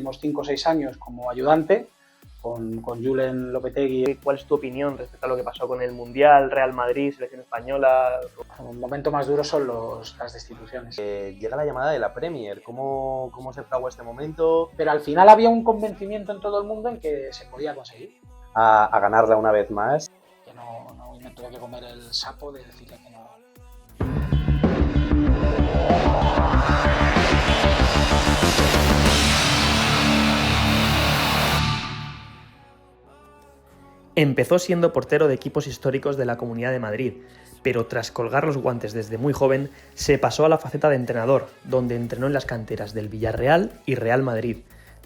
últimos 5 o 6 años como ayudante con Julen Lopetegui. ¿Cuál es tu opinión respecto a lo que pasó con el Mundial, Real Madrid, selección española? El momento más duro son las destituciones. Llega la llamada de la Premier, ¿cómo se fragua este momento? Pero al final había un convencimiento en todo el mundo en que se podía conseguir. A ganarla una vez más. Que no me tuve que comer el sapo de decirle que no. Empezó siendo portero de equipos históricos de la Comunidad de Madrid, pero tras colgar los guantes desde muy joven, se pasó a la faceta de entrenador, donde entrenó en las canteras del Villarreal y Real Madrid,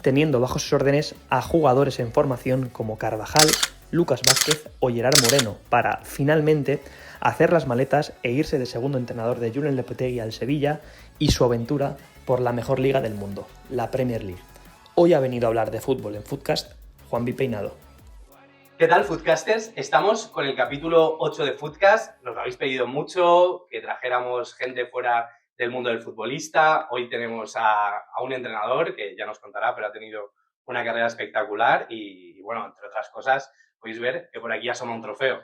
teniendo bajo sus órdenes a jugadores en formación como Carvajal, Lucas Vázquez o Gerard Moreno, para, finalmente, hacer las maletas e irse de segundo entrenador de Julen Lopetegui al Sevilla y su aventura por la mejor liga del mundo, la Premier League. Hoy ha venido a hablar de fútbol en Footcast Juanvi Peinado. ¿Qué tal, Footcasters? Estamos con el capítulo 8 de Footcast. Nos lo habéis pedido mucho, que trajéramos gente fuera del mundo del futbolista. Hoy tenemos a un entrenador que ya nos contará, pero ha tenido una carrera espectacular y bueno, entre otras cosas, podéis ver que por aquí asoma un trofeo.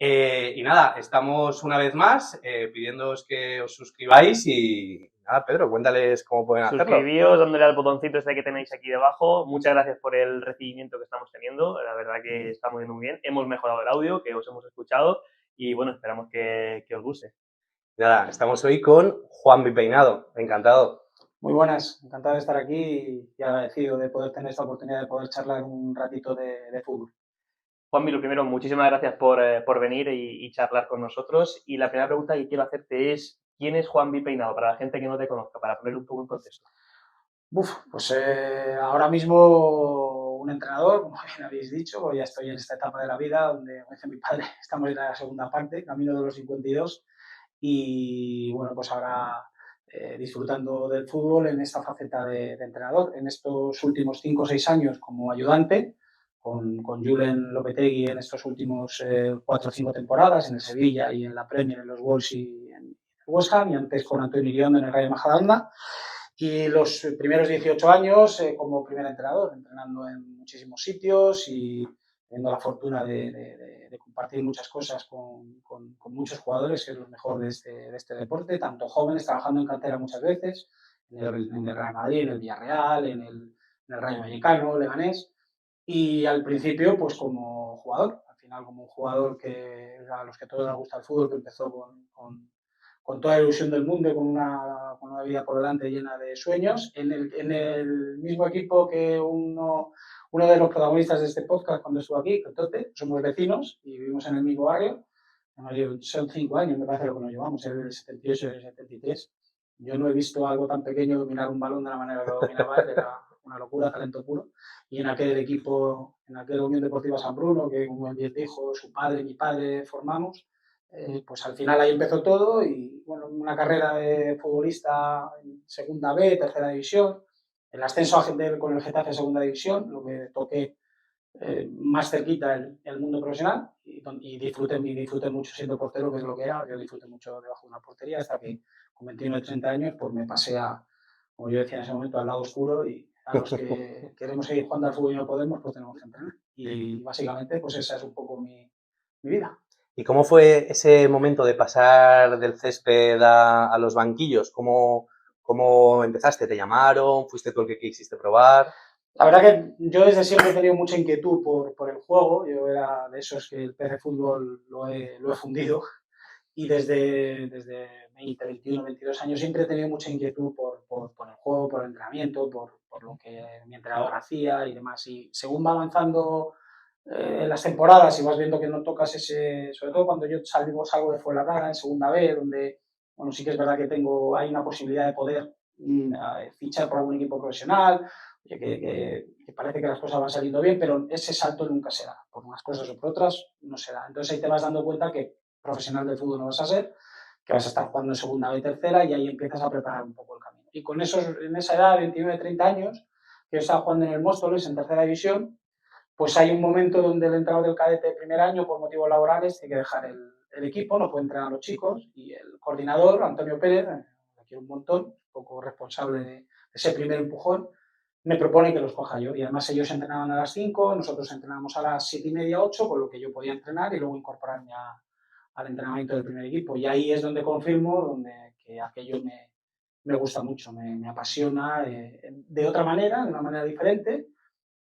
Y nada, estamos una vez más pidiéndoos que os suscribáis y nada, Pedro, cuéntales cómo pueden hacerlo. Suscribíos, dándole al botoncito este que tenéis aquí debajo. Muchas gracias por el recibimiento que estamos teniendo. La verdad que está muy bien. Hemos mejorado el audio, que os hemos escuchado y bueno, esperamos que os guste. Nada, estamos hoy con Juanvi Peinado. Encantado. Muy buenas, encantado de estar aquí y agradecido de poder tener esta oportunidad de poder charlar un ratito de fútbol. Juanvi, lo primero, muchísimas gracias por venir y charlar con nosotros. Y la primera pregunta que quiero hacerte es, ¿quién es Juanvi Peinado? Para la gente que no te conozca, para poner un poco en contexto. Pues ahora mismo un entrenador, como bien habéis dicho, ya estoy en esta etapa de la vida donde, como dice mi padre, estamos en la segunda parte, camino de los 52, y bueno, pues ahora disfrutando del fútbol en esta faceta de entrenador. En estos últimos 5 o 6 años como ayudante, con Julen Lopetegui en estos últimos 4 o 5 temporadas, en el Sevilla y en la Premier, en los Wolves y en el West Ham, y antes con Antonio Iriondo en el Rayo Majadahonda. Y los primeros 18 años como primer entrenador, entrenando en muchísimos sitios y teniendo la fortuna de compartir muchas cosas con muchos jugadores, que es lo mejor de este deporte, tanto jóvenes, trabajando en cantera muchas veces, en el Real Madrid, en el Villarreal, en el Rayo Vallecano, Leganés, y al principio pues como jugador, al final como un jugador que a los que todos nos gusta el fútbol, que empezó con toda la ilusión del mundo, con una vida por delante llena de sueños, en el mismo equipo que uno de los protagonistas de este podcast cuando estuvo aquí, Tote, somos vecinos y vivimos en el mismo barrio. Son 5 años, me parece, lo que nos llevamos, el 78 y el 73. Yo no he visto algo tan pequeño dominar un balón de la manera que lo dominaba él, era una locura, talento puro. Y en aquel equipo, en aquel Unión Deportiva San Bruno, que como bien dijo, su padre y mi padre formamos, pues al final ahí empezó todo y bueno, una carrera de futbolista en segunda B, tercera división, el ascenso con el Getafe a segunda división, lo que toqué más cerquita el mundo profesional y disfruté mucho siendo portero, que es lo que era, yo disfruté mucho debajo de una portería hasta que con 29 o 30 años pues me pasé como yo decía en ese momento, al lado oscuro y a los que queremos seguir jugando al fútbol y no podemos, pues tenemos que entrenar. Y básicamente pues esa es un poco mi vida. ¿Y cómo fue ese momento de pasar del césped a los banquillos? ¿Cómo empezaste? ¿Te llamaron? ¿Fuiste tú el que quisiste probar? La verdad que yo desde siempre he tenido mucha inquietud por el juego. Yo era de esos que el PC Fútbol lo he fundido. Y desde 20, 21, 22 años siempre he tenido mucha inquietud por el juego, por el entrenamiento, por lo que mi entrenador hacía y demás. Y según va avanzando las temporadas y vas viendo que no tocas sobre todo cuando yo salgo de Fuenlabrada en segunda B, donde, bueno, sí que es verdad que hay una posibilidad de poder fichar por algún equipo profesional, que parece que las cosas van saliendo bien, pero ese salto nunca se da, por unas cosas o por otras no se da. Entonces ahí te vas dando cuenta que profesional del fútbol no vas a ser, que vas a estar jugando en segunda B y tercera y ahí empiezas a preparar un poco el camino. Y con en esa edad, 29, 30 años, que yo estaba jugando en el Móstoles, en tercera división, pues hay un momento donde el entrenador del cadete de primer año, por motivos laborales, tiene que dejar el equipo, no puede entrenar a los chicos, y el coordinador, Antonio Pérez, que quiero un montón, un poco responsable de ese primer empujón, me propone que los coja yo. Y además ellos entrenaban a las 5, nosotros entrenábamos a las 7:30, 8, con lo que yo podía entrenar y luego incorporarme al entrenamiento del primer equipo. Y ahí es donde confirmo que aquello me gusta mucho, me apasiona de otra manera, de una manera diferente,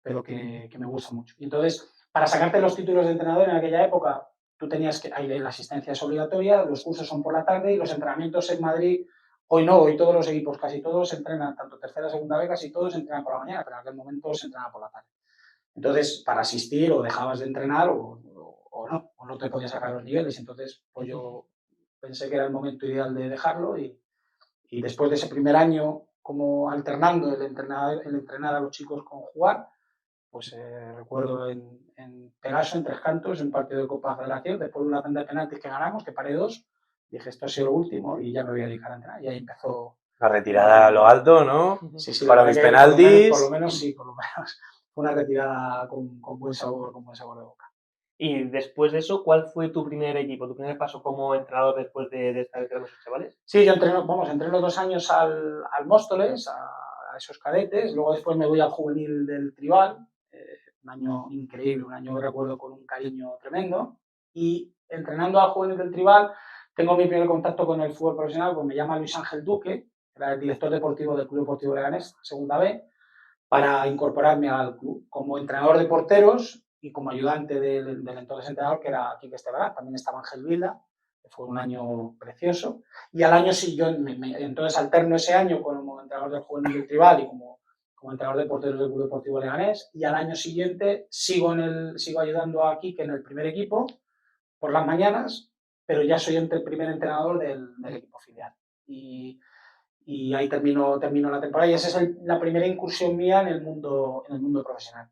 pero que me gusta mucho. Y entonces, para sacarte los títulos de entrenador en aquella época, tú tenías que, ahí la asistencia es obligatoria, los cursos son por la tarde y los entrenamientos en Madrid, hoy no, hoy todos los equipos, casi todos entrenan, tanto tercera, segunda B, casi todos entrenan por la mañana, pero en aquel momento se entrenaba por la tarde. Entonces, para asistir o dejabas de entrenar o no te podías sacar los niveles. Entonces, pues yo pensé que era el momento ideal de dejarlo y después de ese primer año como alternando el entrenar a los chicos con jugar, pues recuerdo en Pegaso, en Tres Cantos, un partido de Copa Federación, después de una tanda de penaltis que ganamos, que paré 2, dije, esto ha sido lo último y ya me voy a dedicar a entrenar. Y ahí empezó... La retirada a lo alto, ¿no? Sí, para mis penaltis. Por lo menos sí, por lo menos. Fue una retirada con buen sabor de boca. Y después de eso, ¿cuál fue tu primer equipo, tu primer paso como entrenador después de estar entrenando a esos chavales? Sí, yo entreno 2 años al Móstoles, a esos cadetes, luego después me voy al juvenil del Tribal, un año increíble, un año que recuerdo con un cariño tremendo, y entrenando al juvenil del Tribal tengo mi primer contacto con el fútbol profesional, pues me llama Luis Ángel Duque, que era el director deportivo del Club Deportivo Leganés, segunda B, para incorporarme al club como entrenador de porteros y como ayudante del entonces entrenador, que era Quique Esteban. También estaba Ángel Vilda, que fue un año precioso. Y al año sí, yo entonces alterno ese año como entrenador del juvenil del Tribal y como entrenador de porteros del Club Deportivo Leganés. Y al año siguiente sigo ayudando a Quique en el primer equipo por las mañanas, pero ya soy el primer entrenador del equipo filial. Y ahí termino la temporada y esa es la primera incursión mía en el mundo profesional.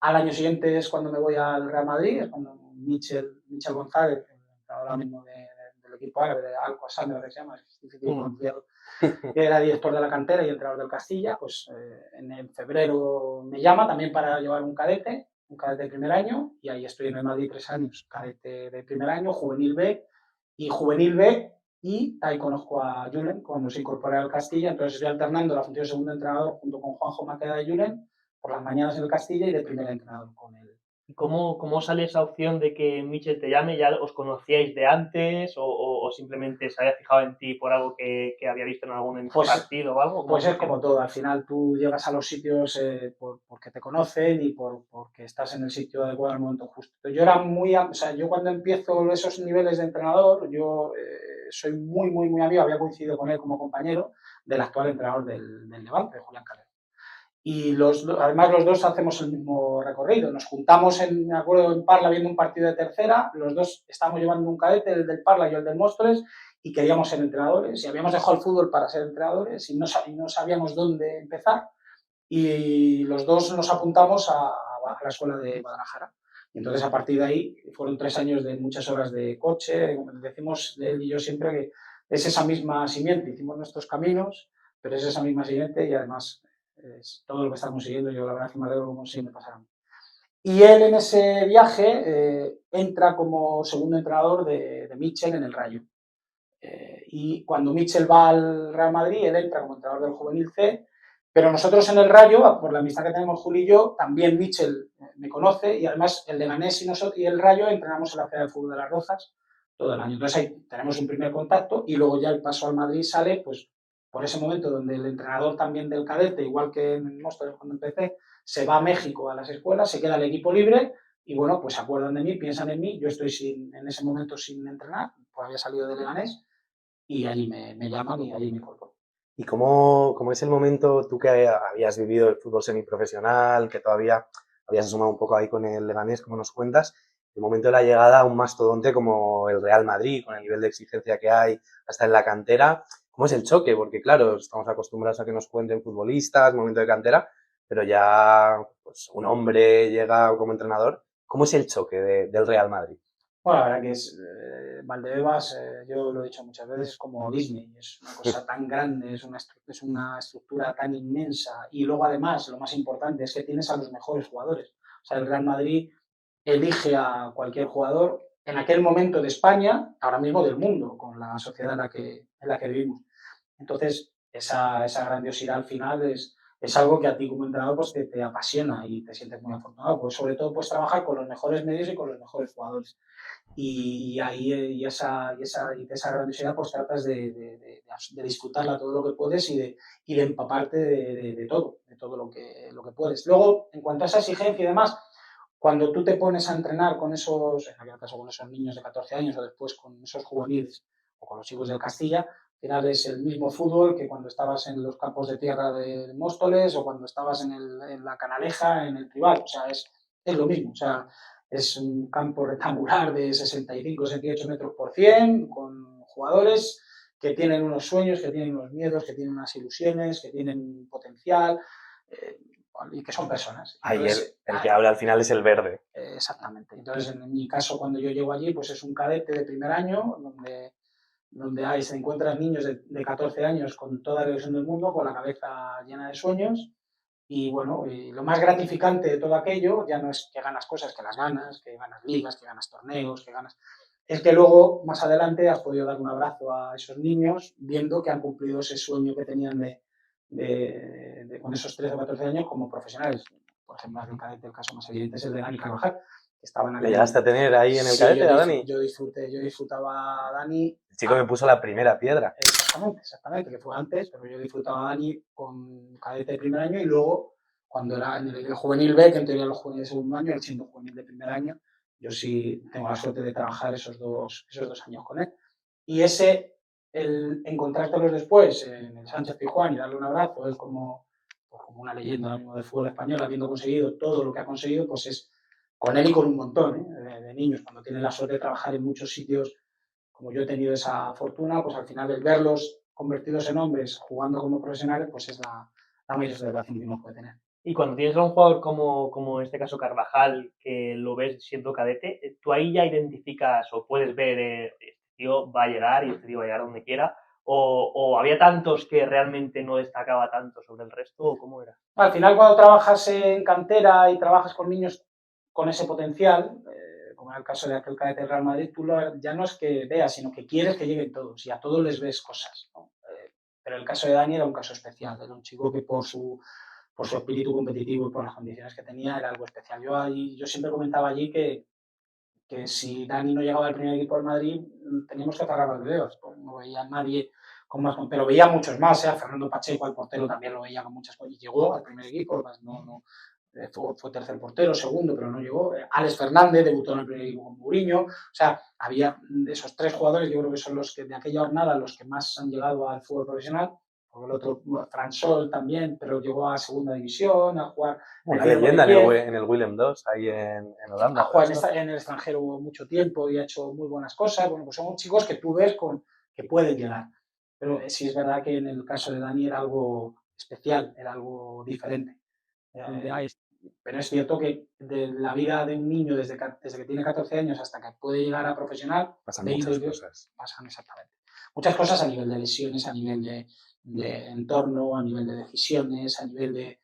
Al año siguiente es cuando me voy al Real Madrid, es cuando Michel González, ahora mismo del equipo árabe, de Al-Qassam, que se llama, es difícil pronunciarlo, que era director de la cantera y entrenador del Castilla, pues en febrero me llama también para llevar un cadete de primer año, y ahí estoy en el Madrid 3 años, cadete de primer año, juvenil B, y ahí conozco a Julen cuando se incorpora al Castilla, entonces estoy alternando la función de segundo entrenador junto con Juanjo Maqueda de Julen, por las mañanas en el Castilla y de primer entrenador con él. ¿Y cómo sale esa opción de que Michel te llame? ¿Ya os conocíais de antes o simplemente se había fijado en ti por algo que había visto en algún partido o algo? Pues es como todo, al final tú llegas a los sitios porque te conocen y porque estás en el sitio adecuado al momento justo. Yo era yo cuando empiezo esos niveles de entrenador, yo soy muy, muy, muy amigo, había coincidido con él como compañero del actual entrenador del Levante, Julián Calero. Y además los dos hacemos el mismo recorrido. Nos juntamos, me acuerdo, en Parla viendo un partido de tercera. Los dos estábamos llevando un cadete, el del Parla y el del Móstoles, y queríamos ser entrenadores. Y habíamos dejado el fútbol para ser entrenadores y no sabíamos dónde empezar. Y los dos nos apuntamos a la escuela de Guadalajara. Y entonces, a partir de ahí, fueron 3 años de muchas horas de coche. Como decimos él y yo siempre que es esa misma simiente. Hicimos nuestros caminos, pero es esa misma simiente y además... es todo lo que está consiguiendo, yo la verdad que me alegro como si me pasara. Y él en ese viaje entra como segundo entrenador de Michel en el Rayo. Y cuando Michel va al Real Madrid, él entra como entrenador del Juvenil C, pero nosotros en el Rayo, por la amistad que tenemos Juli y yo, también Michel me conoce y además el Leganés y el Rayo entrenamos en la Feria del Fútbol de las Rozas todo el año. Entonces ahí tenemos un primer contacto y luego ya el paso al Madrid sale, pues por ese momento donde el entrenador también del cadete, igual que en Móstoles cuando empecé, se va a México a las escuelas, se queda el equipo libre y bueno, pues se acuerdan de mí, piensan en mí, yo estoy en ese momento sin entrenar, pues había salido de Leganés y allí me llaman y allí me incorporo. ¿Y cómo es el momento, tú que habías vivido el fútbol semiprofesional, que todavía habías asomado un poco ahí con el Leganés, como nos cuentas, el momento de la llegada a un mastodonte como el Real Madrid, con el nivel de exigencia que hay, hasta en la cantera? ¿Cómo es el choque? Porque claro, estamos acostumbrados a que nos cuenten futbolistas, momento de cantera, pero ya pues, un hombre llega como entrenador. ¿Cómo es el choque del Real Madrid? Bueno, la verdad que es Valdebebas, yo lo he dicho muchas veces, es como Disney, es una cosa tan grande, es una estructura tan inmensa y luego además, lo más importante es que tienes a los mejores jugadores. O sea, el Real Madrid elige a cualquier jugador en aquel momento de España, ahora mismo del mundo, con la sociedad en la que vivimos. Entonces, esa grandiosidad al final es es algo que a ti como entrenador pues te apasiona y te sientes muy afortunado, pues sobre todo pues trabajar con los mejores medios y con los mejores jugadores. Y ahí y de esa grandiosidad pues tratas de disfrutarla todo lo que puedes y de empaparte de todo lo que puedes. Luego, en cuanto a esa exigencia y demás, cuando tú te pones a entrenar con esos, en aquel caso con esos niños de 14 años o después con esos juveniles o con los chicos del Castilla, al final es el mismo fútbol que cuando estabas en los campos de tierra de Móstoles o cuando estabas en la Canaleja, en el Tribal. O sea, es lo mismo. O sea, es un campo rectangular de 65-68 metros por 100, con jugadores que tienen unos sueños, que tienen unos miedos, que tienen unas ilusiones, que tienen potencial y que son personas. Entonces, el que habla al final es el verde. Exactamente. Entonces, en mi caso, cuando yo llego allí, pues es un cadete de primer año, donde se encuentran niños de 14 años con toda la ilusión del mundo, con la cabeza llena de sueños. Y bueno, y lo más gratificante de todo aquello ya no es que ganas cosas, que ganas ligas, que ganas torneos, que ganas... Es que luego, más adelante, has podido dar un abrazo a esos niños viendo que han cumplido ese sueño que tenían con esos 13 o 14 años como profesionales. Por ejemplo, el caso más evidente es el de Dani Carvajal, que estaba en ¿Le llegaste a tener ahí en el cadete a Dani? Yo disfrutaba a Dani. El chico me puso la primera piedra. Exactamente, que fue antes, pero yo disfrutaba a Dani con cadete de primer año y luego, cuando era en el juvenil B, que en teoría los juveniles de segundo año, él siendo juvenil de primer año, yo sí tengo la suerte de trabajar esos dos años con él. Y el encontrártelos después en el Sánchez Pizjuán y darle un abrazo, él como una leyenda del fútbol español, habiendo conseguido todo lo que ha conseguido, pues es con él y con un montón de niños. Cuando tienen la suerte de trabajar en muchos sitios, como yo he tenido esa fortuna, pues al final el verlos convertidos en hombres, jugando como profesionales, pues es la mayor celebración que uno puede tener. Y cuando tienes a un jugador como en este caso Carvajal, que lo ves siendo cadete, ¿tú ahí ya identificas o puedes ver este tío va a llegar y este tío va a llegar donde quiera? ¿O había tantos que realmente no destacaba tanto sobre el resto? ¿O cómo era? Al final, cuando trabajas en cantera y trabajas con niños con ese potencial, como era el caso de aquel cadete del Real Madrid, tú ya no es que veas, sino que quieres que lleguen todos y a todos les ves cosas, ¿no? Pero el caso de Dani era un caso especial, era un chico que por su espíritu competitivo y por las condiciones que tenía era algo especial. Yo siempre comentaba allí que si Dani no llegaba al primer equipo del Madrid, teníamos que cerrar los videos. No veía a nadie con más, pero veía muchos más. Fernando Pacheco, el portero, también lo veía con muchas cosas. Y llegó al primer equipo, fue tercer portero, segundo, pero no llegó. Alex Fernández debutó en el primer equipo con Mourinho. O sea, había de esos tres jugadores, yo creo que son los que de aquella jornada los que más han llegado al fútbol profesional. Porque el otro, Fran Sol también, pero llegó a segunda división, a jugar. Una leyenda en el Willem II, ahí en Holanda. Ha jugado en el extranjero mucho tiempo y ha hecho muy buenas cosas. Bueno, pues son chicos que tú ves que pueden llegar. Pero sí es verdad que en el caso de Dani era algo especial, era algo diferente. Pero es cierto que de la vida de un niño desde que tiene 14 años hasta que puede llegar a profesional, pasan muchas cosas. Pasan exactamente. Muchas cosas a nivel de lesiones, a nivel de entorno, a nivel de decisiones, a nivel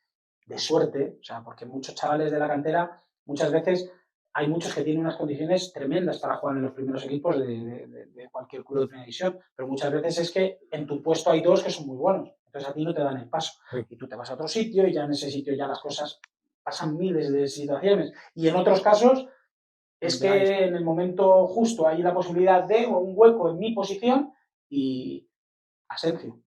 de suerte. O sea, porque muchos chavales de la cantera, muchas veces hay muchos que tienen unas condiciones tremendas para jugar en los primeros equipos de cualquier club de primera división, pero muchas veces es que en tu puesto hay dos que son muy buenos, entonces a ti no te dan el paso. Y tú te vas a otro sitio y ya en ese sitio ya las cosas pasan miles de situaciones. Y en otros casos es que en el momento justo hay la posibilidad de un hueco en mi posición y a Sergio.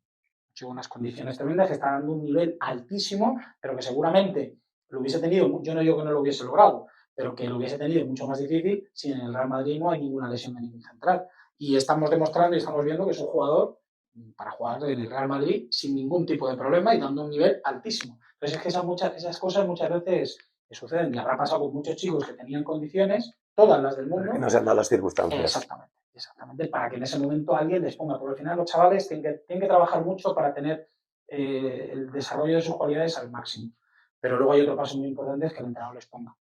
Hecho unas condiciones tremendas que está dando un nivel altísimo, pero que seguramente lo hubiese tenido, yo no digo que no lo hubiese logrado, pero que lo hubiese tenido mucho más difícil si en el Real Madrid no hay ninguna lesión de ningún central. Y estamos demostrando y estamos viendo que es un jugador para jugar en el Real Madrid sin ningún tipo de problema y dando un nivel altísimo. Entonces es que esas cosas muchas veces suceden. Y habrá pasado con muchos chicos que tenían condiciones, todas las del mundo. No se han dado las circunstancias. Exactamente, para que en ese momento alguien les ponga, porque al final los chavales tienen que trabajar mucho para tener el desarrollo de sus cualidades al máximo. Pero luego hay otro paso muy importante, es que el entrenador les ponga,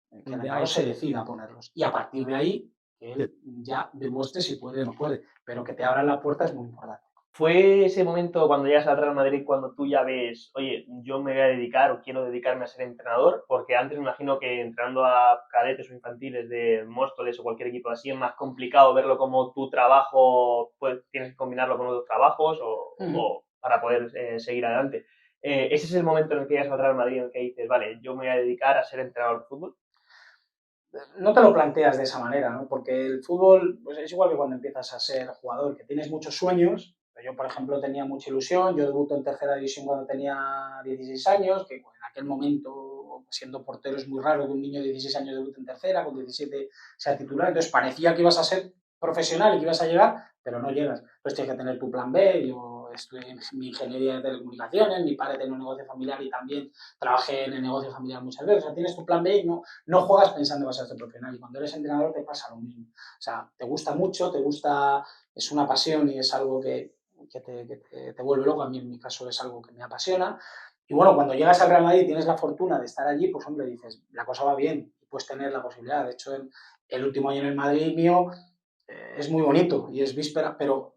que el entrenador se decida a ponerlos. Y a partir de ahí, que él ya demuestre si puede o no puede, pero que te abran la puerta es muy importante. ¿Fue ese momento cuando llegas al Real Madrid cuando tú ya ves, oye, yo me voy a dedicar o quiero dedicarme a ser entrenador? Porque antes me imagino que entrenando a cadetes o infantiles de Móstoles o cualquier equipo así es más complicado verlo como tu trabajo, pues tienes que combinarlo con otros trabajos o para poder seguir adelante. ¿Ese es el momento en el que llegas al Real Madrid en el que dices, vale, yo me voy a dedicar a ser entrenador de fútbol? No te lo planteas de esa manera, ¿no? Porque el fútbol pues es igual que cuando empiezas a ser jugador, que tienes muchos sueños. Yo, por ejemplo, tenía mucha ilusión. Yo debuto en tercera división cuando tenía 16 años, que en aquel momento, siendo portero, es muy raro que un niño de 16 años debute en tercera, con 17 sea titular. Entonces parecía que ibas a ser profesional y que ibas a llegar, pero no llegas. Entonces tienes que tener tu plan B. Yo estudié mi ingeniería de telecomunicaciones, mi padre tenía un negocio familiar y también trabajé en el negocio familiar muchas veces. O sea, tienes tu plan B y no juegas pensando que vas a ser profesional. Y cuando eres entrenador te pasa lo mismo. O sea, te gusta mucho, es una pasión y es algo que te vuelve loco. A mí en mi caso es algo que me apasiona. Y bueno, cuando llegas al Real Madrid y tienes la fortuna de estar allí, pues hombre, dices, la cosa va bien y puedes tener la posibilidad. De hecho, el último año en el Madrid mío es muy bonito y es víspera, pero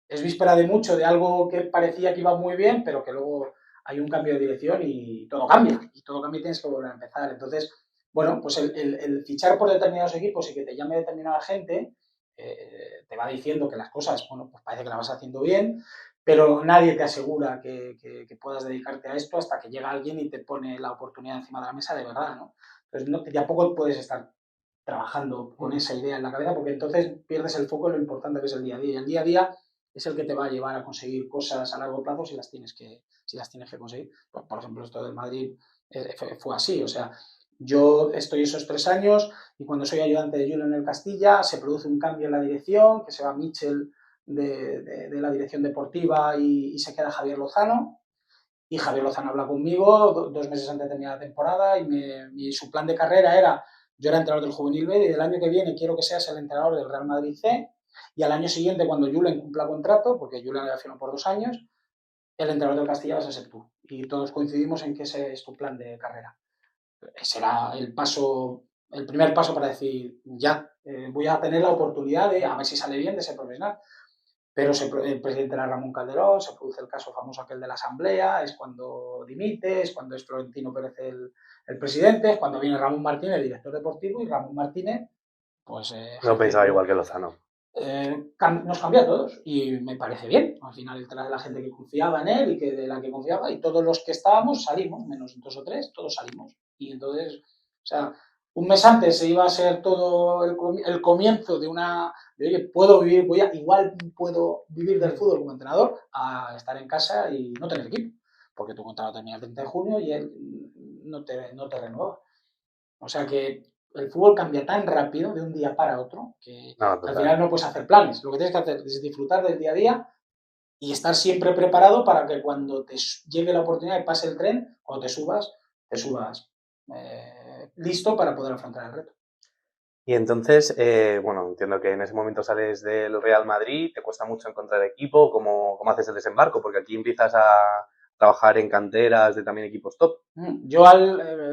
es víspera de mucho, de algo que parecía que iba muy bien, pero que luego hay un cambio de dirección y todo cambia. Y todo cambia y tienes que volver a empezar. Entonces, bueno, pues el fichar por determinados equipos y que te llame determinada gente te va diciendo que las cosas, bueno, pues parece que las vas haciendo bien, pero nadie te asegura que puedas dedicarte a esto hasta que llega alguien y te pone la oportunidad encima de la mesa de verdad, ¿no? Entonces, tampoco puedes estar trabajando con esa idea en la cabeza porque entonces pierdes el foco en lo importante que es el día a día. Y el día a día es el que te va a llevar a conseguir cosas a largo plazo si las tienes que conseguir. Por ejemplo, esto del Madrid fue así, o sea, yo estoy esos 3 años y cuando soy ayudante de Julio en el Castilla se produce un cambio en la dirección, que se va Michel de la dirección deportiva y se queda Javier Lozano. Y Javier Lozano habla conmigo 2 meses antes de terminar la temporada y su plan de carrera era, yo era entrenador del Juvenil B y el año que viene quiero que seas el entrenador del Real Madrid C y al año siguiente cuando Julen cumpla contrato, porque Julen había firmado por 2 años, el entrenador del Castilla vas a ser tú. Y todos coincidimos en que ese es tu plan de carrera. Será el primer paso para decir, ya, voy a tener la oportunidad de, a ver si sale bien, de ser profesional. Pero el presidente era Ramón Calderón, se produce el caso famoso aquel de la Asamblea, es cuando dimite, es cuando es Florentino Pérez el presidente, es cuando viene Ramón Martínez, el director deportivo, y Ramón Martínez, pues... No pensaba igual que Lozano. Nos cambia a todos y me parece bien. Al final trae la gente que confiaba en él y que de la que confiaba y todos los que estábamos salimos, menos 2 o 3, todos salimos. Y entonces, o sea, un mes antes se iba a ser todo el comienzo de oye, igual puedo vivir del fútbol como entrenador a estar en casa y no tener equipo, porque tu contrato termina el 30 de junio y él no te renueva. O sea que el fútbol cambia tan rápido de un día para otro que al final no puedes hacer planes. Lo que tienes que hacer es disfrutar del día a día y estar siempre preparado para que cuando te llegue la oportunidad y pase el tren, cuando te subas listo para poder afrontar el reto. Y entonces, bueno, entiendo que en ese momento sales del Real Madrid, te cuesta mucho encontrar equipo, ¿cómo haces el desembarco? Porque aquí empiezas a trabajar en canteras de también equipos top. Yo,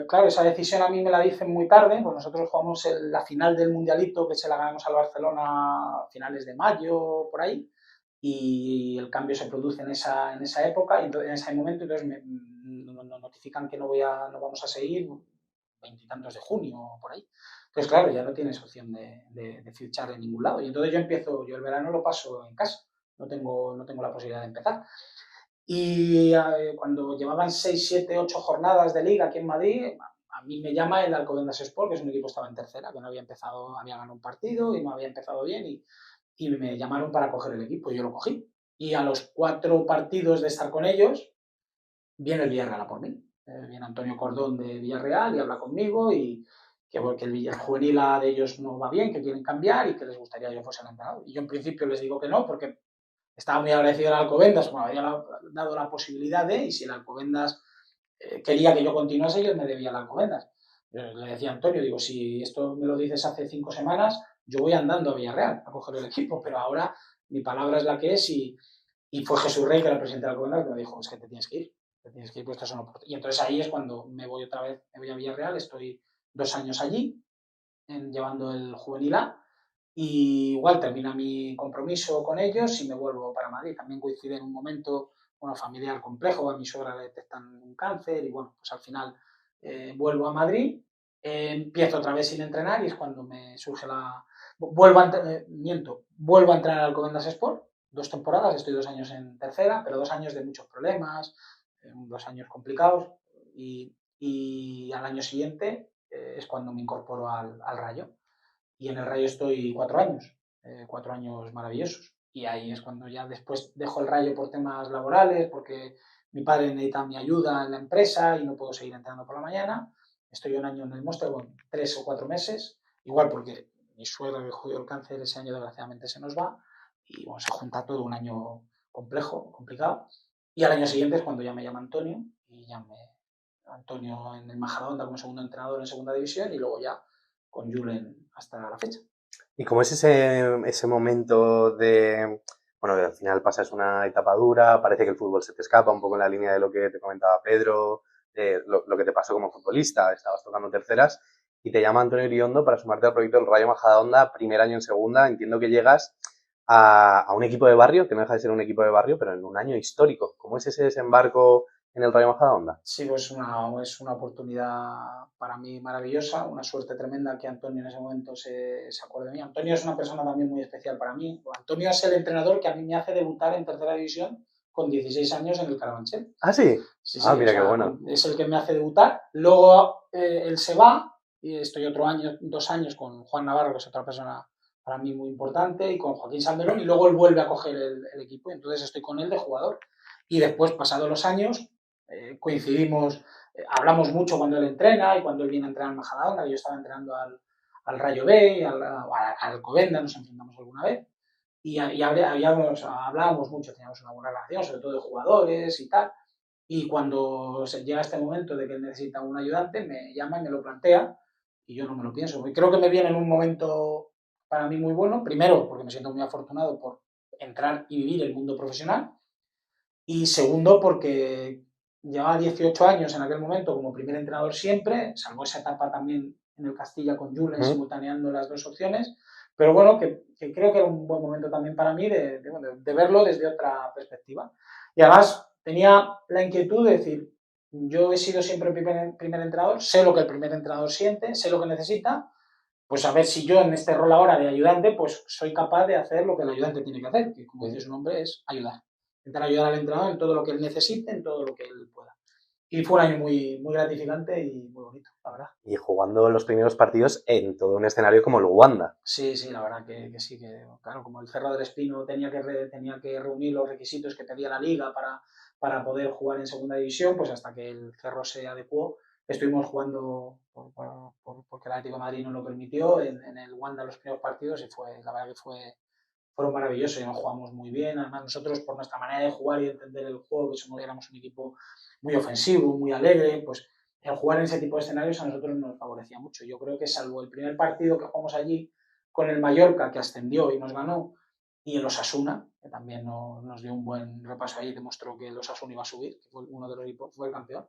claro, esa decisión a mí me la dicen muy tarde, pues nosotros jugamos la final del Mundialito, que se la ganamos al Barcelona a finales de mayo, por ahí, y el cambio se produce en esa época, y entonces, en ese momento, entonces nos notifican que no vamos a seguir 20 y tantos de junio, por ahí. Entonces, claro, ya no tienes opción de fichar en ningún lado. Y entonces yo el verano lo paso en casa, no tengo la posibilidad de empezar. Y cuando llevaban 6, 7, 8 jornadas de liga aquí en Madrid, a mí me llama el Alcobendas Sport, que es un equipo que estaba en tercera, que no había empezado, había ganado un partido y no había empezado bien, y me llamaron para coger el equipo, y yo lo cogí. Y a los 4 partidos de estar con ellos, viene el Villarreal a por mí. Viene Antonio Cordón de Villarreal y habla conmigo y que el juvenil A de ellos no va bien, que quieren cambiar y que les gustaría que yo fuese el entrenador. Y yo en principio les digo que no, porque estaba muy agradecido al Alcobendas, me había dado la posibilidad y si el Alcobendas quería que yo continuase, yo me debía al Alcobendas. Yo le decía a Antonio, digo, si esto me lo dices hace 5 semanas, yo voy andando a Villarreal a coger el equipo, pero ahora mi palabra es la que es y fue Jesús Rey, que era el presidente del Alcobendas, que me dijo, es que te tienes que ir, pues estas son oportunidades. Y entonces ahí es cuando me voy otra vez, me voy a Villarreal, estoy 2 años allí, llevando el juvenil A, y igual termina mi compromiso con ellos y me vuelvo para Madrid. También coincide en un momento familiar complejo, a mi suegra le detectan un cáncer y bueno, pues al final vuelvo a Madrid, empiezo otra vez sin entrenar y es cuando me surge vuelvo a entrenar al Alcobendas Sport, 2 temporadas, estoy 2 años en tercera, pero 2 años de muchos problemas, 2 años complicados y al año siguiente es cuando me incorporo al Rayo. Y en el Rayo estoy 4 años, 4 años maravillosos. Y ahí es cuando ya después dejo el Rayo por temas laborales, porque mi padre necesita mi ayuda en la empresa y no puedo seguir entrenando por la mañana. Estoy un año en el Monster, bueno, 3 o 4 meses, igual porque mi suegra que jodió el cáncer ese año desgraciadamente se nos va y bueno, se junta todo un año complejo, complicado. Y al año siguiente es cuando ya me llama Antonio y ya Antonio en el Majadahonda como segundo entrenador en segunda división y luego ya con Julen hasta la fecha. ¿Y cómo es ese momento de, bueno, que al final pasas una etapa dura, parece que el fútbol se te escapa un poco en la línea de lo que te comentaba Pedro, de lo que te pasó como futbolista, estabas tocando terceras y te llama Antonio Iriondo para sumarte al proyecto del Rayo Majadahonda, primer año en segunda, entiendo que llegas a un equipo de barrio, que no deja de ser un equipo de barrio, pero en un año histórico. ¿Cómo es ese desembarco en el Rayo Majadahonda? Sí, pues es una oportunidad para mí maravillosa, una suerte tremenda que Antonio en ese momento se acuerde de mí. Antonio es una persona también muy especial para mí. Antonio es el entrenador que a mí me hace debutar en tercera división con 16 años en el Carabanchel. ¿Ah, sí? Sí, Ah, sí, mira o sea, qué bueno. es el que me hace debutar. Luego él se va y estoy otro año, 2 años con Juan Navarro, que es otra persona para mí muy importante, y con Joaquín Salmerón, y luego él vuelve a coger el equipo, y entonces estoy con él de jugador. Y después, pasados los años, coincidimos, hablamos mucho cuando él entrena y cuando él viene a entrenar al Majadahonda, que yo estaba entrenando al Rayo B, al Alcobendas, nos enfrentamos alguna vez, y hablábamos mucho, teníamos una buena relación, sobre todo de jugadores y tal. Y cuando llega este momento de que él necesita un ayudante, me llama y me lo plantea y yo no me lo pienso. Y creo que me viene en un momento para mí muy bueno. Primero, porque me siento muy afortunado por entrar y vivir el mundo profesional. Y segundo, porque llevaba 18 años en aquel momento como primer entrenador siempre, salvo esa etapa también en el Castilla con Julen, simultaneando las dos opciones. Pero bueno, que creo que era un buen momento también para mí de verlo desde otra perspectiva. Y además tenía la inquietud de decir, yo he sido siempre primer entrenador, sé lo que el primer entrenador siente, sé lo que necesita, pues a ver si yo en este rol ahora de ayudante, pues soy capaz de hacer lo que el ayudante tiene que hacer, que como dice su nombre es ayudar. Intentar ayudar al entrenador en todo lo que él necesite, en todo lo que él pueda. Y fue un año muy, muy gratificante y muy bonito, la verdad. Y jugando los primeros partidos en todo un escenario como el Wanda. Sí, sí, la verdad que sí, que claro, como el Cerro del Espino tenía que reunir los requisitos que pedía la liga para poder jugar en segunda división, pues hasta que el Cerro se adecuó, estuvimos jugando porque el Atlético de Madrid no lo permitió en el Wanda los primeros partidos y la verdad que fueron maravillosos y nos jugamos muy bien. Además, nosotros, por nuestra manera de jugar y de entender el juego, que éramos un equipo muy ofensivo, muy alegre, pues el jugar en ese tipo de escenarios a nosotros nos favorecía mucho. Yo creo que salvo el primer partido que jugamos allí con el Mallorca, que ascendió y nos ganó, y el Osasuna, que también nos dio un buen repaso ahí, demostró que el Osasuna iba a subir, que fue uno de los equipos, fue el campeón.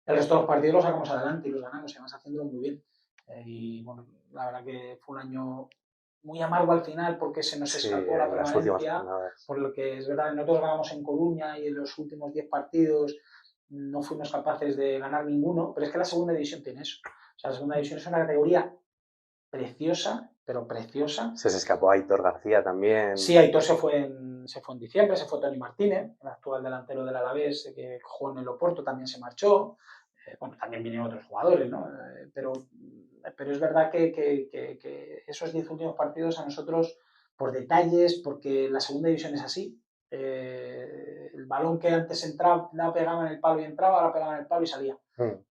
El resto de los partidos los sacamos adelante y los ganamos, y además haciéndolo muy bien. Y bueno, la verdad que fue un año muy amargo al final porque se nos escapó la permanencia, por lo que es verdad, nosotros ganamos en Coruña y en los últimos 10 partidos no fuimos capaces de ganar ninguno, pero es que la segunda división tiene eso. O sea, la segunda división es una categoría preciosa, pero preciosa. Se escapó Aitor García también. Sí, Aitor se fue en diciembre, se fue Toni Martínez, el actual delantero del Alavés, que jugó en el Oporto, también se marchó. Bueno, también vinieron otros jugadores, ¿no? Pero es verdad que esos 10 últimos partidos a nosotros, por detalles, porque la segunda división es así, el balón que antes entraba, la pegaba en el palo y entraba, ahora pegaba en el palo y salía.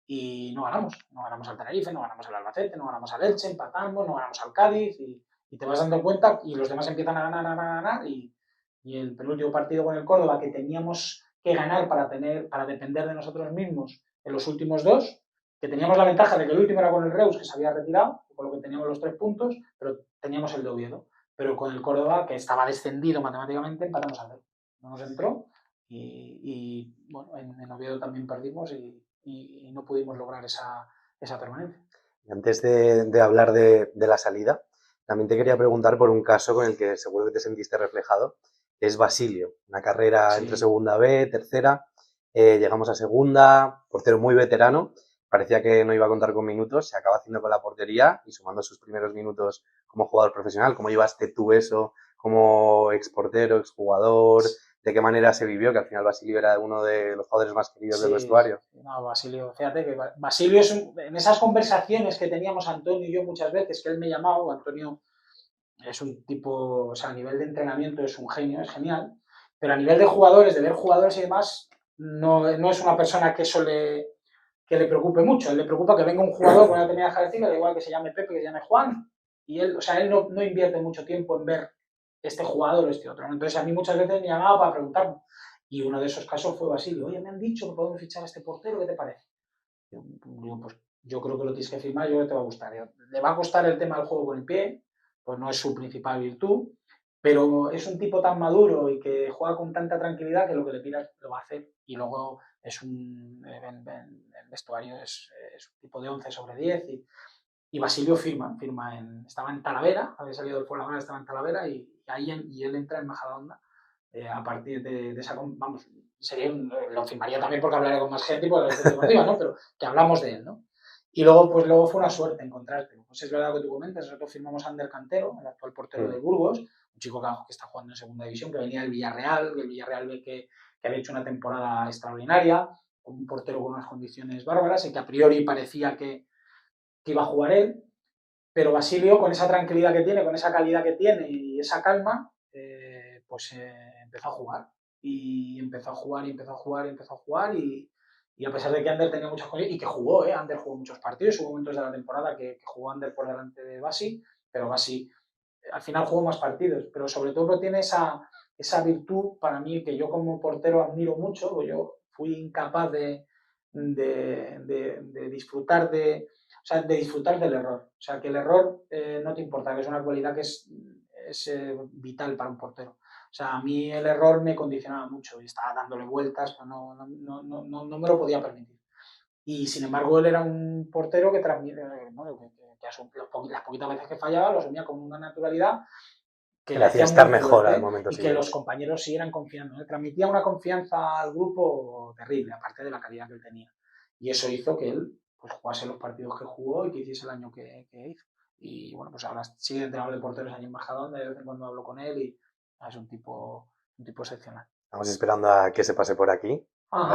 Y no ganamos al Tenerife, no ganamos al Albacete, no ganamos al Elche, empatamos, no ganamos al Cádiz y te vas dando cuenta y los demás empiezan a ganar y el penúltimo partido con el Córdoba que teníamos que ganar para depender de nosotros mismos en los últimos dos, que teníamos la ventaja de que el último era con el Reus, que se había retirado, con lo que teníamos los 3 puntos, pero teníamos el de Oviedo. Pero con el Córdoba, que estaba descendido matemáticamente, empatamos a 0. No nos entró y bueno, en Oviedo también perdimos y no pudimos lograr esa permanencia. Y antes de hablar de la salida, también te quería preguntar por un caso con el que seguro que te sentiste reflejado, es Basilio, una carrera entre segunda B, tercera, llegamos a segunda, portero muy veterano, parecía que no iba a contar con minutos, se acaba haciendo con la portería y sumando sus primeros minutos como jugador profesional. ¿Cómo llevaste tú eso como exportero, exjugador, de qué manera se vivió, que al final Basilio era uno de los jugadores más queridos del Sí, vestuario. no, Basilio, fíjate que Basilio es en esas conversaciones que teníamos Antonio y yo muchas veces, que él me llamaba, Antonio es un tipo, o sea, a nivel de entrenamiento es un genio, es genial, pero a nivel de jugadores, de ver jugadores y demás, no es una persona que que le preocupe mucho. A él le preocupa que venga un jugador con una determinada característica, da igual que se llame Pepe, que se llame Juan, y él, o sea, él no invierte mucho tiempo en ver este jugador o este otro. Entonces, a mí muchas veces me llamaba para preguntarme, y uno de esos casos fue Basilio. Oye, me han dicho que podemos fichar a este portero, ¿qué te parece? Digo, pues yo creo que lo tienes que firmar, yo creo que te va a gustar. Le va a costar el tema del juego con el pie, pues no es su principal virtud, pero es un tipo tan maduro y que juega con tanta tranquilidad que lo que le pidas lo va a hacer. Y luego es el vestuario es un tipo de 11 sobre 10 y Basilio estaba en Talavera, había salido del Fuenlabrada, estaba en Talavera y él entra en Majadahonda a partir de esa, vamos, lo firmaría también porque hablaré con más gente y por la gente deportiva, ¿no? Pero que hablamos de él, ¿no? Y luego fue una suerte encontrarte. Pues es verdad lo que tú comentas, nosotros firmamos a Ander Cantero, el actual portero del Burgos, un chico que está jugando en segunda división, que venía del Villarreal ve que había hecho una temporada extraordinaria, un portero con unas condiciones bárbaras y que a priori parecía que iba a jugar él, pero Basilio, con esa tranquilidad que tiene, con esa calidad que tiene y esa calma, empezó a jugar. Y empezó a jugar, y empezó a jugar, y empezó a jugar. Y a pesar de que Ander tenía muchas cosas, y que jugó, Ander jugó muchos partidos, hubo momentos de la temporada que jugó Ander por delante de Basi, pero Basi al final jugó más partidos. Pero sobre todo tiene esa virtud para mí que yo como portero admiro mucho, porque yo fui incapaz de disfrutar de disfrutar del error. O sea, que el error no te importa, que es una cualidad que es vital para un portero. O sea, a mí el error me condicionaba mucho y estaba dándole vueltas, pero no me lo podía permitir. Y sin embargo, él era un portero que transmitía, bueno, las poquitas veces que fallaba lo asumía con una naturalidad que le hacía estar mejor al momento y siguiente. que los compañeros siguieran confiando. Transmitía una confianza al grupo terrible, aparte de la calidad que él tenía. Y eso hizo que él pues, jugase los partidos que jugó y que hiciese el año que hizo. Y bueno, pues ahora sigue entrenador de porteros allí en Majadahonda, de vez en cuando hablo con él y es un tipo excepcional. Estamos esperando a que se pase por aquí.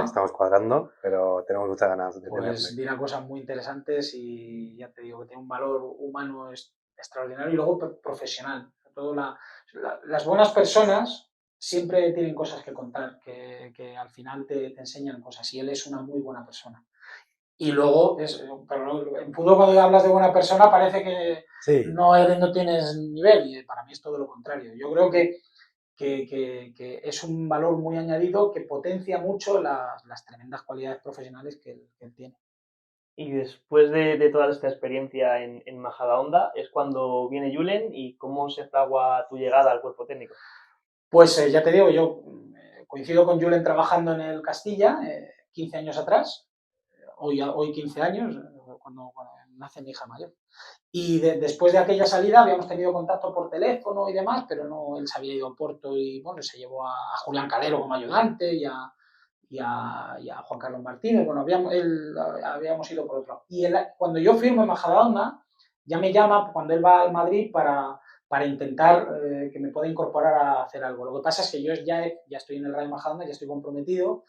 Estamos cuadrando, pero tenemos muchas ganas de tenerle. Pues dirá cosas muy interesantes y ya te digo que tiene un valor humano extraordinario y luego profesional. Todo las buenas personas siempre tienen cosas que contar, que al final te enseñan cosas y él es una muy buena persona. Y luego, pero en fútbol cuando hablas de buena persona parece que sí. no tienes nivel y para mí es todo lo contrario. Yo creo que es un valor muy añadido que potencia mucho las tremendas cualidades profesionales que él tiene. Y después de toda esta experiencia en Majadahonda es cuando viene Julen y cómo se fragua tu llegada al cuerpo técnico. Pues ya te digo, yo coincido con Julen trabajando en el Castilla 15 años atrás, hoy 15 años, cuando nace mi hija mayor. Y después de aquella salida habíamos tenido contacto por teléfono y demás, pero no, él se había ido a Porto y bueno, se llevó a Julián Calero como ayudante y a Juan Carlos Martínez. Bueno, habíamos ido por otro. Y cuando yo firmo en Majadahonda, ya me llama cuando él va al Madrid para intentar que me pueda incorporar a hacer algo. Lo que pasa es que yo ya estoy en el Rayo Majadahonda, ya estoy comprometido.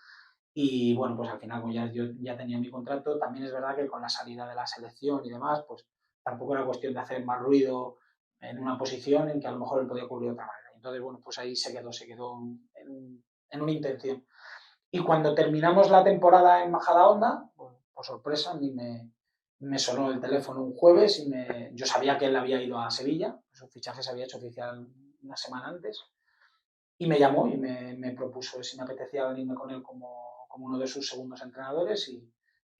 Y bueno, pues al final como yo ya tenía mi contrato, también es verdad que con la salida de la selección y demás, pues tampoco era cuestión de hacer más ruido en una posición en que a lo mejor él podía cubrir de otra manera. Entonces, bueno, pues ahí se quedó en una intención. Y cuando terminamos la temporada en Majadahonda, pues, por sorpresa, a mí me sonó el teléfono un jueves y yo sabía que él había ido a Sevilla, su fichaje se había hecho oficial una semana antes, y me llamó y me propuso si me apetecía venirme con él como uno de sus segundos entrenadores y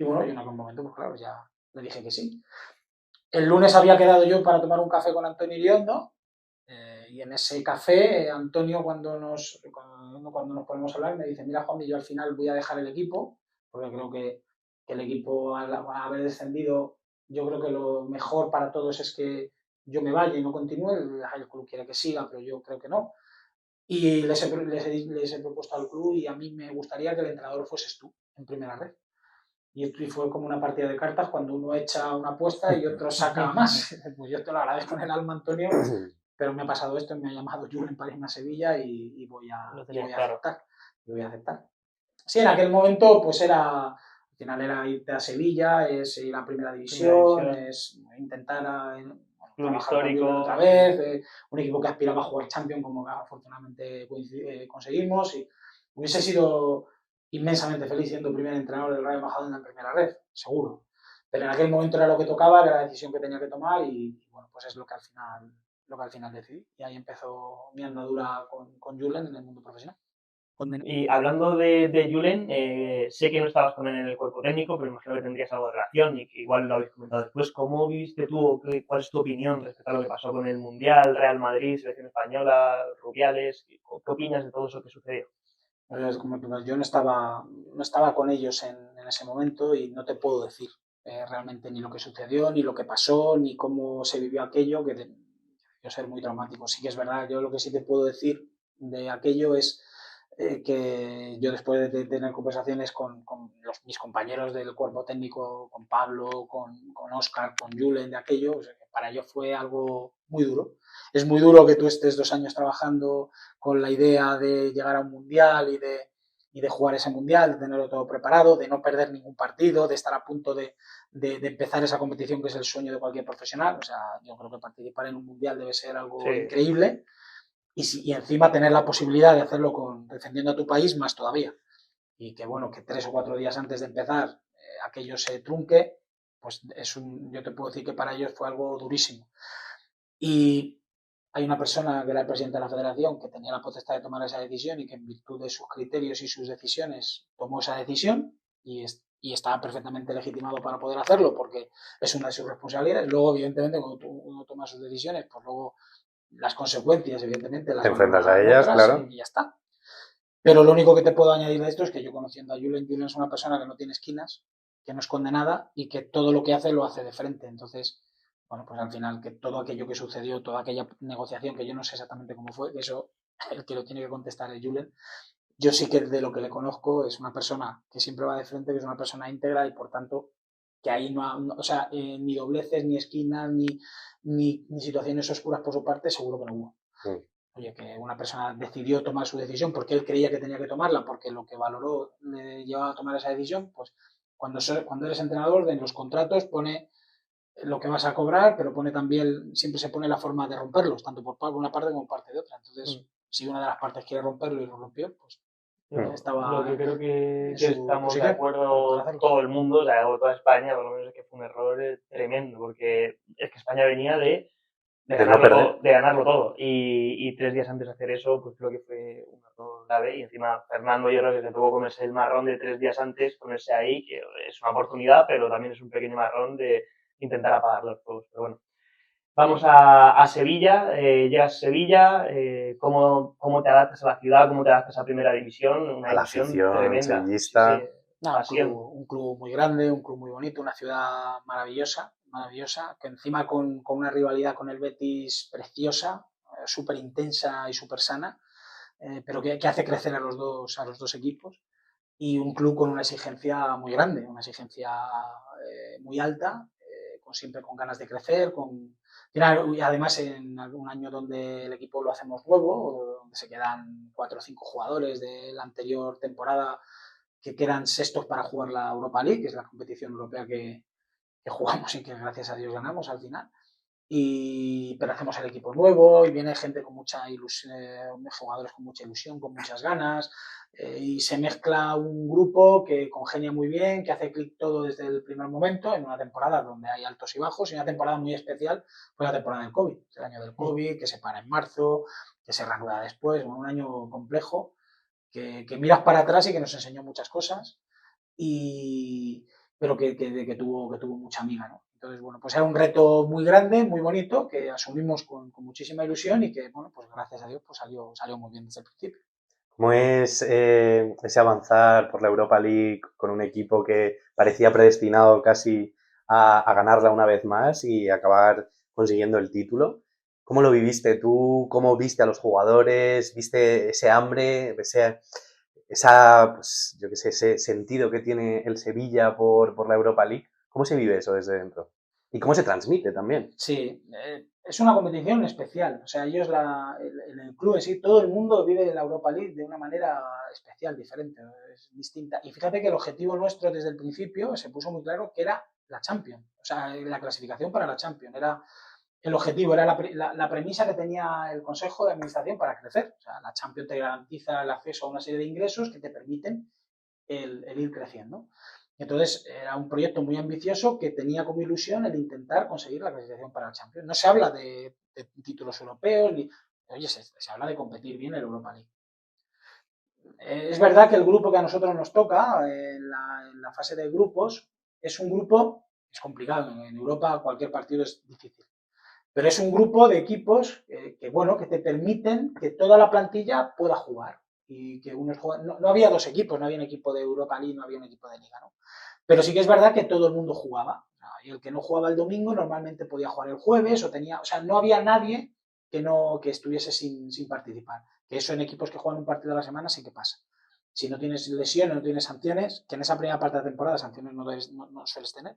bueno, yo en aquel momento, pues claro, ya le dije que sí. El lunes había quedado yo para tomar un café con Antonio Iriondo y en ese café Antonio cuando nos ponemos a hablar me dice, mira Juan, yo al final voy a dejar el equipo porque creo que el equipo al haber descendido, yo creo que lo mejor para todos es que yo me vaya y no continúe, el club quiere que siga, pero yo creo que no. Y les he propuesto al club y a mí me gustaría que el entrenador fueses tú en primera red. Y fue como una partida de cartas cuando uno echa una apuesta y otro saca más. Pues yo te lo agradezco en el alma, Antonio, pero me ha pasado esto, me ha llamado Julen para irme a Sevilla y voy a aceptar. Y voy a aceptar. Sí, en aquel momento pues al final era irte a Sevilla, es ir a Primera División, es intentar trabajar con Julen otra vez, un equipo que aspiraba a jugar Champions, como afortunadamente conseguimos, y hubiese sido inmensamente feliz siendo primer entrenador del Rayo Majadahonda en Primera Red, seguro. Pero en aquel momento era lo que tocaba, era la decisión que tenía que tomar y bueno, pues es lo que al final decidí. Y ahí empezó mi andadura con Julen en el mundo profesional. Y hablando de Julen, sé que no estabas con él en el cuerpo técnico, pero imagino que tendrías algo de relación y que igual lo habéis comentado después. ¿Cómo viviste tú, cuál es tu opinión respecto a lo que pasó con el Mundial, Real Madrid, Selección Española, Rubiales? ¿Qué opinas de todo eso que sucedió? Pues, yo no estaba con ellos en ese momento y no te puedo decir realmente ni lo que sucedió, ni lo que pasó, ni cómo se vivió aquello, que debió ser muy traumático. Sí que es verdad, yo lo que sí te puedo decir de aquello es que yo después de tener conversaciones con mis compañeros del cuerpo técnico, con Pablo, con Óscar, con Julen de aquello, pues, para ellos fue algo muy duro. Es muy duro que tú estés 2 años trabajando con la idea de llegar a un mundial y de jugar ese mundial, de tenerlo todo preparado, de no perder ningún partido, de estar a punto de empezar esa competición que es el sueño de cualquier profesional. O sea, yo creo que participar en un mundial debe ser algo increíble y encima tener la posibilidad de hacerlo defendiendo a tu país más todavía. Y que bueno, que 3 o 4 días antes de empezar aquello se trunque, pues yo te puedo decir que para ellos fue algo durísimo. Y hay una persona que era el presidente de la federación que tenía la potestad de tomar esa decisión y que en virtud de sus criterios y sus decisiones tomó esa decisión y estaba perfectamente legitimado para poder hacerlo porque es una de sus responsabilidades. Luego, evidentemente, cuando uno toma sus decisiones, pues luego las consecuencias, evidentemente, las te enfrentas a ellas, claro. Y ya está. Pero lo único que te puedo añadir de esto es que yo conociendo a Julen es una persona que no tiene esquinas, que no esconde nada y que todo lo que hace lo hace de frente. Entonces, bueno, pues al final que todo aquello que sucedió, toda aquella negociación, que yo no sé exactamente cómo fue, eso el que lo tiene que contestar es Julen. Yo sí que de lo que le conozco es una persona que siempre va de frente, que es una persona íntegra y por tanto que ahí o sea, ni dobleces, ni esquinas, ni situaciones oscuras por su parte, seguro que no hubo. Sí. Oye, que una persona decidió tomar su decisión porque él creía que tenía que tomarla, porque lo que valoró le llevaba a tomar esa decisión, pues cuando eres entrenador, en los contratos pone lo que vas a cobrar, pero pone también, siempre se pone la forma de romperlos, tanto por una parte como por parte de otra. Entonces, si una de las partes quiere romperlo y lo rompió, pues estaba. Lo que creo que estamos de acuerdo todo el mundo, o sea, toda España, por lo menos es que fue un error tremendo, porque es que España venía de ganarlo todo. Y 3 días antes de hacer eso, pues creo que fue un error grave. Y encima Fernando, yo creo que se tuvo que comerse el marrón de 3 días antes, ponerse ahí, que es una oportunidad, pero también es un pequeño marrón de intentar apagar los fuegos. Pero bueno, vamos a Sevilla. Llegas a Sevilla, ¿cómo te adaptas a la ciudad? ¿Cómo te adaptas a Primera División? Una a la afición tremenda. Sevillista. Sí. No, un club muy grande, un club muy bonito, una ciudad maravillosa, que encima con una rivalidad con el Betis preciosa, súper intensa y súper sana, pero que hace crecer a los dos equipos, y un club con una exigencia muy grande, una exigencia muy alta, siempre con ganas de crecer, y además en algún año donde el equipo lo hacemos nuevo, donde se quedan 4 o 5 jugadores de la anterior temporada que quedan sextos para jugar la Europa League, que es la competición europea que jugamos y que gracias a Dios ganamos al final. Pero hacemos el equipo nuevo y viene gente con mucha ilusión, jugadores con mucha ilusión, con muchas ganas, y se mezcla un grupo que congenia muy bien, que hace clic todo desde el primer momento, en una temporada donde hay altos y bajos, y una temporada muy especial, fue la temporada del COVID, el año del COVID, que se para en marzo, que se reanuda después, un año complejo, que miras para atrás y que nos enseñó muchas cosas, pero que tuvo mucha amiga, ¿no? Entonces, bueno, pues era un reto muy grande, muy bonito, que asumimos con muchísima ilusión y que, bueno, pues gracias a Dios pues salió muy bien desde el principio. ¿Cómo es ese avanzar por la Europa League con un equipo que parecía predestinado casi a ganarla una vez más y acabar consiguiendo el título? ¿Cómo lo viviste tú? ¿Cómo viste a los jugadores? ¿Viste ese hambre? Pues, yo qué sé, ese sentido que tiene el Sevilla por la Europa League? ¿Cómo se vive eso desde dentro? ¿Y cómo se transmite también? Sí, es una competición especial. O sea, ellos, en el club en sí, todo el mundo vive la Europa League de una manera especial, diferente, es distinta. Y fíjate que el objetivo nuestro desde el principio se puso muy claro que era la Champions. O sea, la clasificación para la Champions. Era el objetivo, era la premisa que tenía el Consejo de Administración para crecer. O sea, la Champions te garantiza el acceso a una serie de ingresos que te permiten el ir creciendo. Entonces, era un proyecto muy ambicioso que tenía como ilusión el intentar conseguir la clasificación para el Champions. No se habla de títulos europeos, oye, se habla de competir bien en la Europa League. Es verdad que el grupo que a nosotros nos toca en la fase de grupos es un grupo, es complicado, en Europa cualquier partido es difícil, pero es un grupo de equipos bueno, que te permiten que toda la plantilla pueda jugar y que unos juegan, no había dos equipos, no había un equipo de Europa League, no había un equipo de Liga, ¿no? Pero sí que es verdad que todo el mundo jugaba. Y el que no jugaba el domingo normalmente podía jugar el jueves o sea, no había nadie que estuviese sin participar. Que eso en equipos que juegan un partido a la semana sí que pasa. Si no tienes lesiones, no tienes sanciones, que en esa primera parte de la temporada sanciones no sueles tener,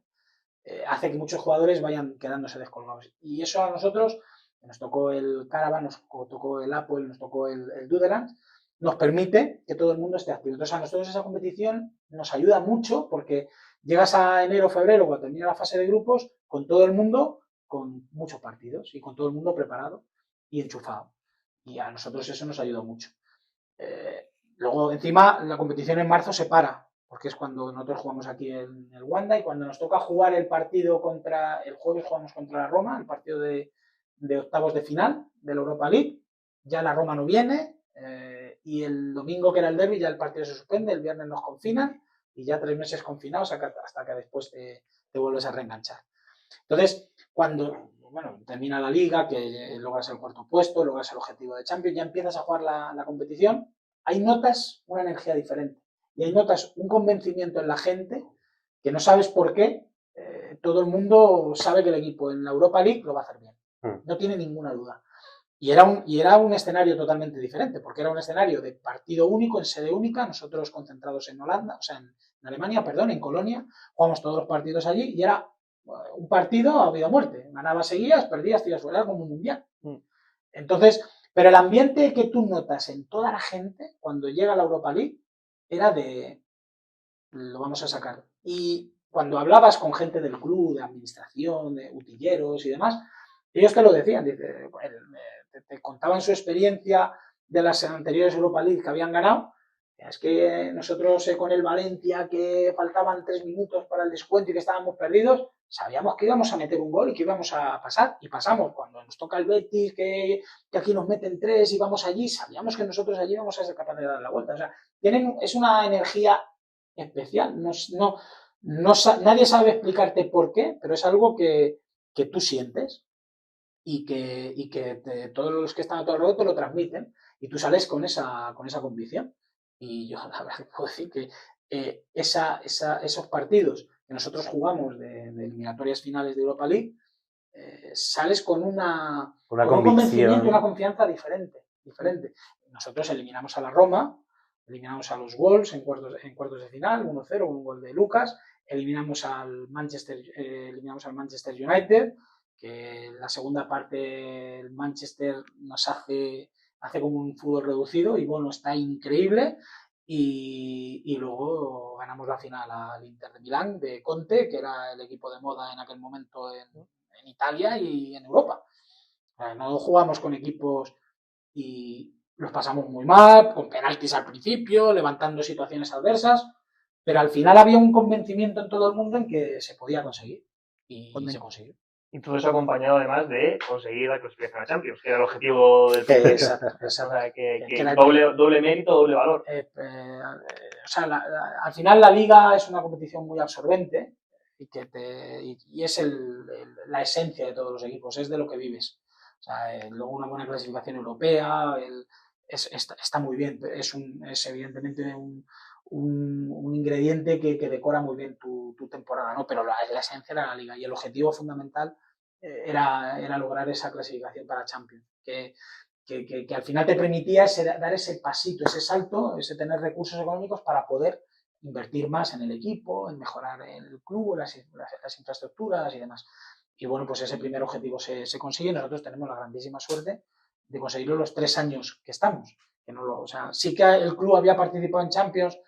hace que muchos jugadores vayan quedándose descolgados. Y eso a nosotros, nos tocó el Caravan, nos tocó el Apple, nos tocó el Dudeland, nos permite que todo el mundo esté activo. Entonces a nosotros esa competición nos ayuda mucho porque llegas a enero o febrero cuando termina la fase de grupos con todo el mundo con muchos partidos y con todo el mundo preparado y enchufado. Y a nosotros eso nos ayuda mucho. Luego encima la competición en marzo se para porque es cuando nosotros jugamos aquí en el Wanda y cuando nos toca jugar el partido el jueves jugamos contra la Roma, el partido de octavos de final de la Europa League, ya la Roma no viene y el domingo que era el derbi ya el partido se suspende, el viernes nos confinan y ya 3 meses confinados hasta que después te vuelves a reenganchar. Entonces, cuando termina la liga, que logras el cuarto puesto, logras el objetivo de Champions, ya empiezas a jugar la competición, ahí notas una energía diferente y ahí notas un convencimiento en la gente que no sabes por qué, todo el mundo sabe que el equipo en la Europa League lo va a hacer bien, no tiene ninguna duda. Y era un escenario totalmente diferente, porque era un escenario de partido único, en sede única, nosotros concentrados en Holanda, o sea, en Alemania, perdón, en Colonia, jugamos todos los partidos allí y era un partido a vida o muerte. Ganabas, seguías, perdías, tiras fuera, era como un mundial. Entonces, pero el ambiente que tú notas en toda la gente cuando llega a la Europa League era de lo vamos a sacar. Y cuando hablabas con gente del club, de administración, de utilleros y demás, ellos te lo decían, te contaban su experiencia de las anteriores Europa League que habían ganado. Es que nosotros con el Valencia, que faltaban 3 minutos para el descuento y que estábamos perdidos, sabíamos que íbamos a meter un gol y que íbamos a pasar, y pasamos. Cuando nos toca el Betis, que aquí nos meten 3 y vamos allí, sabíamos que nosotros allí íbamos a ser capaces de dar la vuelta. O sea, es una energía especial. Nadie sabe explicarte por qué, pero es algo que tú sientes y que todos los que están a tu alrededor te lo transmiten y tú sales con esa convicción. Y yo la verdad puedo decir que esos partidos que nosotros jugamos de eliminatorias finales de Europa League, sales con un convencimiento, una confianza diferente. Nosotros eliminamos a la Roma, eliminamos a los Wolves en cuartos de final, 1-0, un gol de Lucas, eliminamos al Manchester United, que en la segunda parte el Manchester nos hace como un fútbol reducido y bueno, está increíble. Y luego ganamos la final al Inter de Milán de Conte, que era el equipo de moda en aquel momento en Italia y en Europa. No jugamos con equipos y los pasamos muy mal, con penaltis al principio, levantando situaciones adversas, pero al final había un convencimiento en todo el mundo en que se podía conseguir y se consiguió. Y todo eso acompañado además de conseguir la clasificación a Champions, que era el objetivo del proyecto. Exacto. O sea, que doble mérito, doble valor. O sea, al final la Liga es una competición muy absorbente y es la esencia de todos los equipos, es de lo que vives. O sea, luego una buena clasificación europea está muy bien, es evidentemente un ingrediente que decora muy bien tu temporada, ¿no? Pero la esencia era la Liga y el objetivo fundamental era lograr esa clasificación para Champions, que al final te permitía dar ese pasito, ese salto, ese tener recursos económicos para poder invertir más en el equipo, en mejorar el club, las infraestructuras y demás. Y bueno, pues ese primer objetivo se consigue y nosotros tenemos la grandísima suerte de conseguirlo los 3 años que estamos. Que no o sea, sí que el club había participado en Champions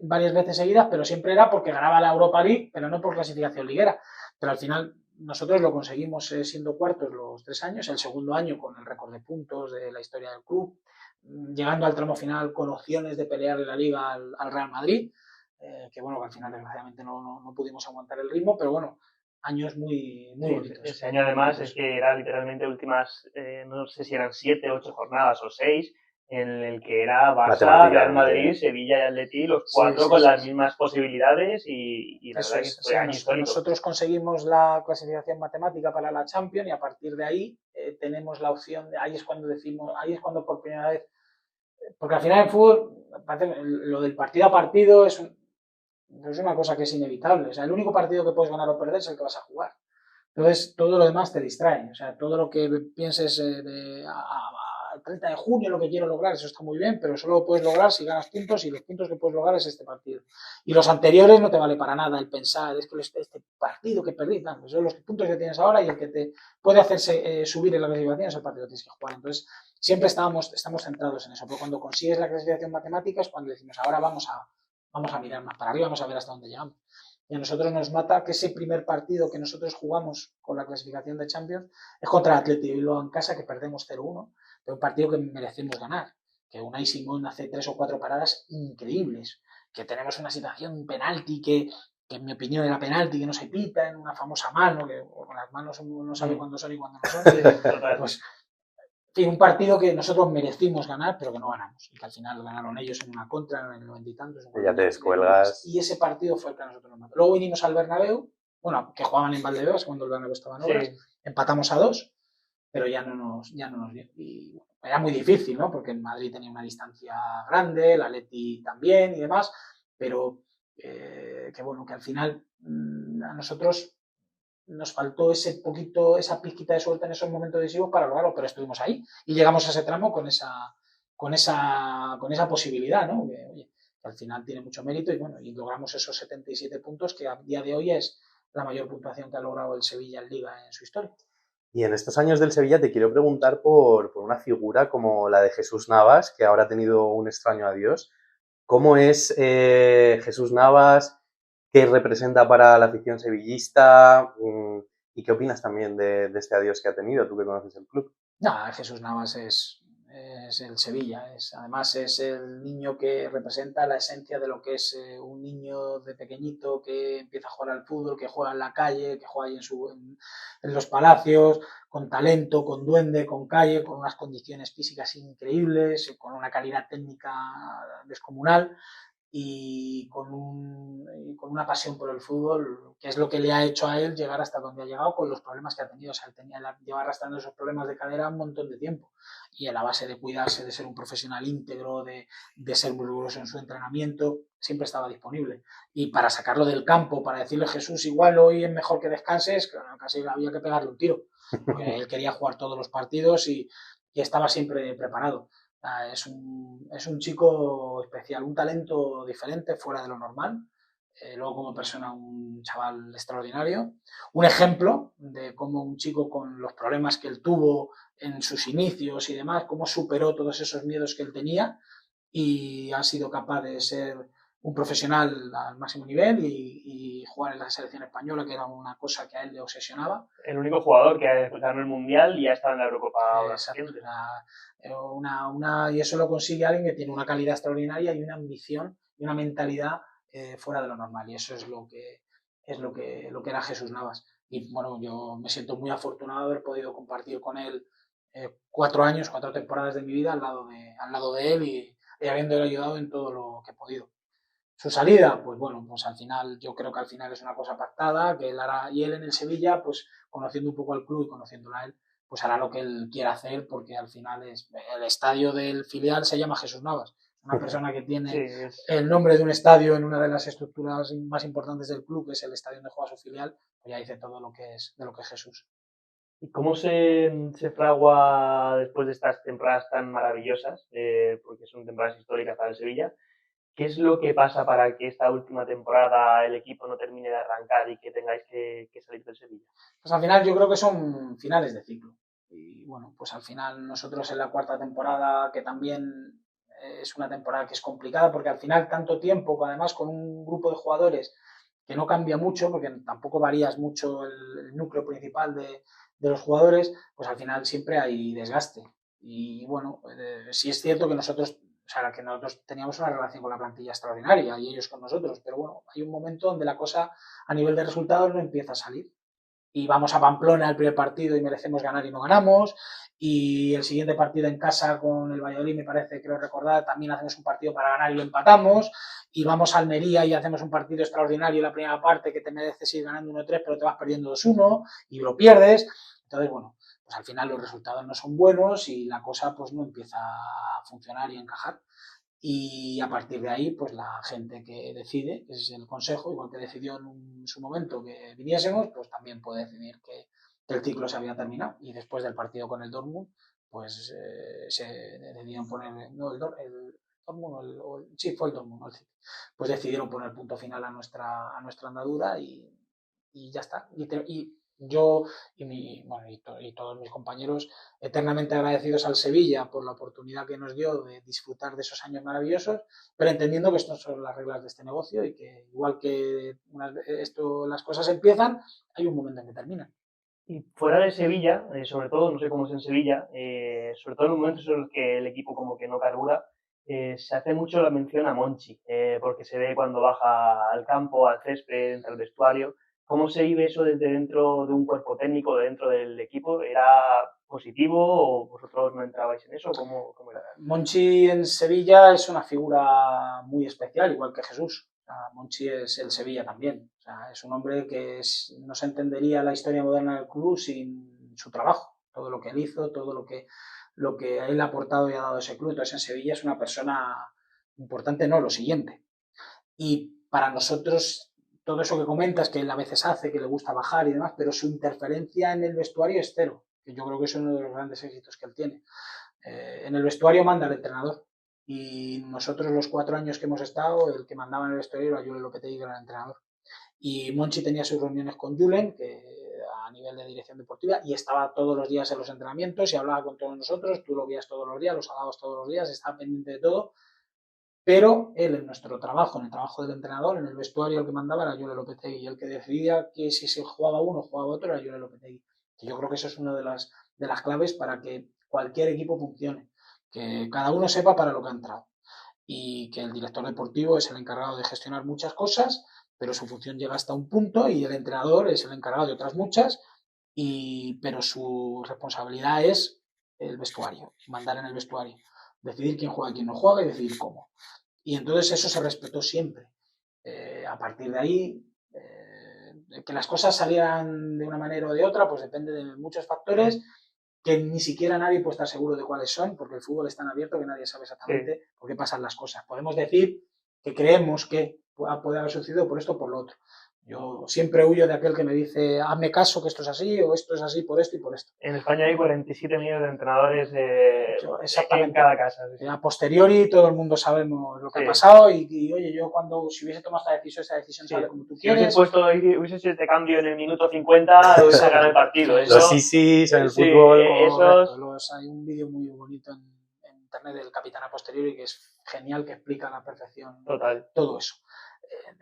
varias veces seguidas, pero siempre era porque ganaba la Europa League, pero no por clasificación liguera. Pero al final nosotros lo conseguimos siendo cuartos los 3 años, el segundo año con el récord de puntos de la historia del club, llegando al tramo final con opciones de pelear en la Liga al Real Madrid, que bueno, que al final desgraciadamente no pudimos aguantar el ritmo, pero bueno, años muy bonitos. Ese año además es que era literalmente últimas, no sé si eran 7, 8 jornadas o 6, en el que era Barça, Real Madrid, Sevilla y Atleti, los cuatro con las mismas posibilidades y la verdad que fue año histórico. Nosotros conseguimos la clasificación matemática para la Champions y a partir de ahí tenemos la opción, ahí es cuando por primera vez, porque al final el fútbol, lo del partido a partido es una cosa que es inevitable, o sea, el único partido que puedes ganar o perder es el que vas a jugar. Entonces, todo lo demás te distrae. O sea, todo lo que pienses al 30 de junio lo que quiero lograr, eso está muy bien, pero solo lo puedes lograr si ganas puntos y los puntos que puedes lograr es este partido. Y los anteriores no te vale para nada el pensar, es que este partido que perdí, no, son los puntos que tienes ahora y el que te puede hacerse subir en la clasificación es el partido que tienes que jugar. Entonces, siempre estamos centrados en eso. Pero cuando consigues la clasificación matemática es cuando decimos, ahora vamos a mirar más para arriba, vamos a ver hasta dónde llegamos. Y a nosotros nos mata que ese primer partido que nosotros jugamos con la clasificación de Champions es contra el Atleti de Bilbao en casa, que perdemos 0-1, pero un partido que merecemos ganar, que Unai Simón hace 3 o 4 paradas increíbles, que tenemos una situación penalti que en mi opinión era penalti, que no se pita, en una famosa mano, que con las manos uno no sabe cuándo son y cuándo no son, pues un partido que nosotros merecimos ganar, pero que no ganamos. Y que al final ganaron ellos en una contra, en el 90 y tantos. Y ya te descuelgas. Y ese partido fue el que a nosotros nos mató. Luego vinimos al Bernabéu, bueno, que jugaban en Valdebebas cuando el Bernabéu estaba en obras. Sí. Empatamos a 2, pero ya no nos dio. Y era muy difícil, ¿no? Porque el Madrid tenía una distancia grande, el Atleti también y demás. Pero que bueno, que al final a nosotros nos faltó esa pizquita de suerte en esos momentos decisivos para lograrlo, pero estuvimos ahí y llegamos a ese tramo con esa posibilidad, ¿no? Que, oye, que al final tiene mucho mérito y bueno, y logramos esos 77 puntos que a día de hoy es la mayor puntuación que ha logrado el Sevilla en Liga en su historia. Y en estos años del Sevilla te quiero preguntar por una figura como la de Jesús Navas, que ahora ha tenido un extraño adiós. ¿Cómo es Jesús Navas? ¿Qué representa para la afición sevillista? ¿Y qué opinas también de este adiós que ha tenido, tú que conoces el club? No, Jesús Navas es el Sevilla, además es el niño que representa la esencia de lo que es un niño de pequeñito que empieza a jugar al fútbol, que juega en la calle, que juega ahí en los palacios, con talento, con duende, con calle, con unas condiciones físicas increíbles, con una calidad técnica descomunal. Y con una pasión por el fútbol, que es lo que le ha hecho a él llegar hasta donde ha llegado con los problemas que ha tenido. O sea, lleva arrastrando esos problemas de cadera un montón de tiempo. Y a la base de cuidarse, de ser un profesional íntegro, de ser muy riguroso en su entrenamiento, siempre estaba disponible. Y para sacarlo del campo, para decirle, Jesús, igual hoy es mejor que descanses, casi había que pegarle un tiro. Porque él quería jugar todos los partidos y estaba siempre preparado. Es un chico especial, un talento diferente, fuera de lo normal. Luego como persona un chaval extraordinario. Un ejemplo de cómo un chico con los problemas que él tuvo en sus inicios y demás, cómo superó todos esos miedos que él tenía y ha sido capaz de ser un profesional al máximo nivel y jugar en la selección española, que era una cosa que a él le obsesionaba. El único jugador que ganó el Mundial y ha estado en la Eurocopa. Y eso lo consigue alguien que tiene una calidad extraordinaria y una ambición y una mentalidad fuera de lo normal. Y eso es lo que era Jesús Navas. Y bueno, yo me siento muy afortunado de haber podido compartir con él 4 temporadas de mi vida al lado de él y habiéndole ayudado en todo lo que he podido. Su salida, pues bueno, pues al final, yo creo que al final es una cosa pactada, que él hará, y él en el Sevilla, pues conociendo un poco al club y conociéndolo a él, pues hará lo que él quiera hacer, porque al final el estadio del filial se llama Jesús Navas. Una persona que tiene el nombre de un estadio en una de las estructuras más importantes del club, que es el estadio donde juega su filial, pues ya dice todo lo que es Jesús. ¿Y cómo se fragua después de estas temporadas tan maravillosas, porque son temporadas históricas para el Sevilla, ¿Qué es lo que pasa para que esta última temporada el equipo no termine de arrancar y que tengáis que salir del Sevilla? Pues al final yo creo que son finales de ciclo. Y bueno, pues al final nosotros en la cuarta temporada, que también es una temporada que es complicada, porque al final tanto tiempo, además con un grupo de jugadores que no cambia mucho, porque tampoco varías mucho el núcleo principal de los jugadores, pues al final siempre hay desgaste. Y bueno, sí es cierto que nosotros, o sea, que nosotros teníamos una relación con la plantilla extraordinaria y ellos con nosotros, pero bueno, hay un momento donde la cosa a nivel de resultados no empieza a salir. Y vamos a Pamplona el primer partido y merecemos ganar y no ganamos, y el siguiente partido en casa con el Valladolid, me parece, creo recordar, también hacemos un partido para ganar y lo empatamos, y vamos a Almería y hacemos un partido extraordinario en la primera parte que te mereces ir ganando 1-3, pero te vas perdiendo 2-1 y lo pierdes. Entonces, bueno, pues al final los resultados no son buenos y la cosa pues no empieza a funcionar y a encajar. Y a partir de ahí, pues la gente que decide, que es el consejo, igual que decidió en su momento que viniésemos, pues también puede decidir que el ciclo se había terminado. Y después del partido con el Dortmund, pues se decidieron poner, no, el Dortmund, sí, fue el Dortmund, no el City. Pues decidieron poner punto final a nuestra andadura y ya está. Y yo y todos mis compañeros eternamente agradecidos al Sevilla por la oportunidad que nos dio de disfrutar de esos años maravillosos, pero entendiendo que estas son las reglas de este negocio y que igual que las cosas empiezan, hay un momento en que terminan. Y fuera de Sevilla, sobre todo, no sé cómo es en Sevilla, sobre todo en los momentos en los que el equipo como que no carbura, se hace mucho la mención a Monchi, porque se ve cuando baja al campo, al césped, entra al vestuario. ¿Cómo se vive eso desde dentro de un cuerpo técnico, dentro del equipo? ¿Era positivo o vosotros no entrabais en eso? ¿Cómo era? Monchi en Sevilla es una figura muy especial, igual que Jesús. O sea, Monchi es el Sevilla también. O sea, es un hombre que no se entendería la historia moderna del club sin su trabajo, todo lo que él hizo, todo lo que él ha aportado y ha dado a ese club. Entonces en Sevilla es una persona importante, no, lo siguiente. Y para nosotros todo eso que comentas, que él a veces hace, que le gusta bajar y demás, pero su interferencia en el vestuario es cero, que yo creo que es uno de los grandes éxitos que él tiene. En el vestuario manda el entrenador y nosotros los 4 años que hemos estado, el que mandaba en el vestuario era Julen Lopetegui, que era el entrenador. Y Monchi tenía sus reuniones con Julen, que a nivel de dirección deportiva, y estaba todos los días en los entrenamientos y hablaba con todos nosotros, tú lo veías todos los días, los halagos todos los días, estaba pendiente de todo. Pero él en nuestro trabajo, en el trabajo del entrenador, en el vestuario, el que mandaba era Julen Lopetegui, y el que decidía que si se jugaba uno o jugaba otro era Julen Lopetegui. Que yo creo que eso es una de las claves para que cualquier equipo funcione, que cada uno sepa para lo que ha entrado y que el director deportivo es el encargado de gestionar muchas cosas, pero su función llega hasta un punto y el entrenador es el encargado de otras muchas, pero su responsabilidad es el vestuario, mandar en el vestuario, decidir quién juega y quién no juega y decidir cómo. Y entonces eso se respetó siempre. A partir de ahí, que las cosas salieran de una manera o de otra, pues depende de muchos factores que ni siquiera nadie puede estar seguro de cuáles son, porque el fútbol es tan abierto que nadie sabe exactamente por qué pasan las cosas. Podemos decir que creemos que puede haber sucedido por esto o por lo otro. Yo siempre huyo de aquel que me dice, hazme caso que esto es así o esto es así por esto y por esto. En España hay 47 millones de entrenadores en cada casa. Sí. A posteriori todo el mundo sabemos lo que ha pasado y oye, yo si hubiese tomado esta decisión sale como tú quieres. Hubiese hecho este cambio en el minuto 50, hubiese ganado el partido. Los sí en el fútbol. Hay un vídeo muy bonito en internet del capitán a posteriori que es genial, que explica a la perfección todo eso.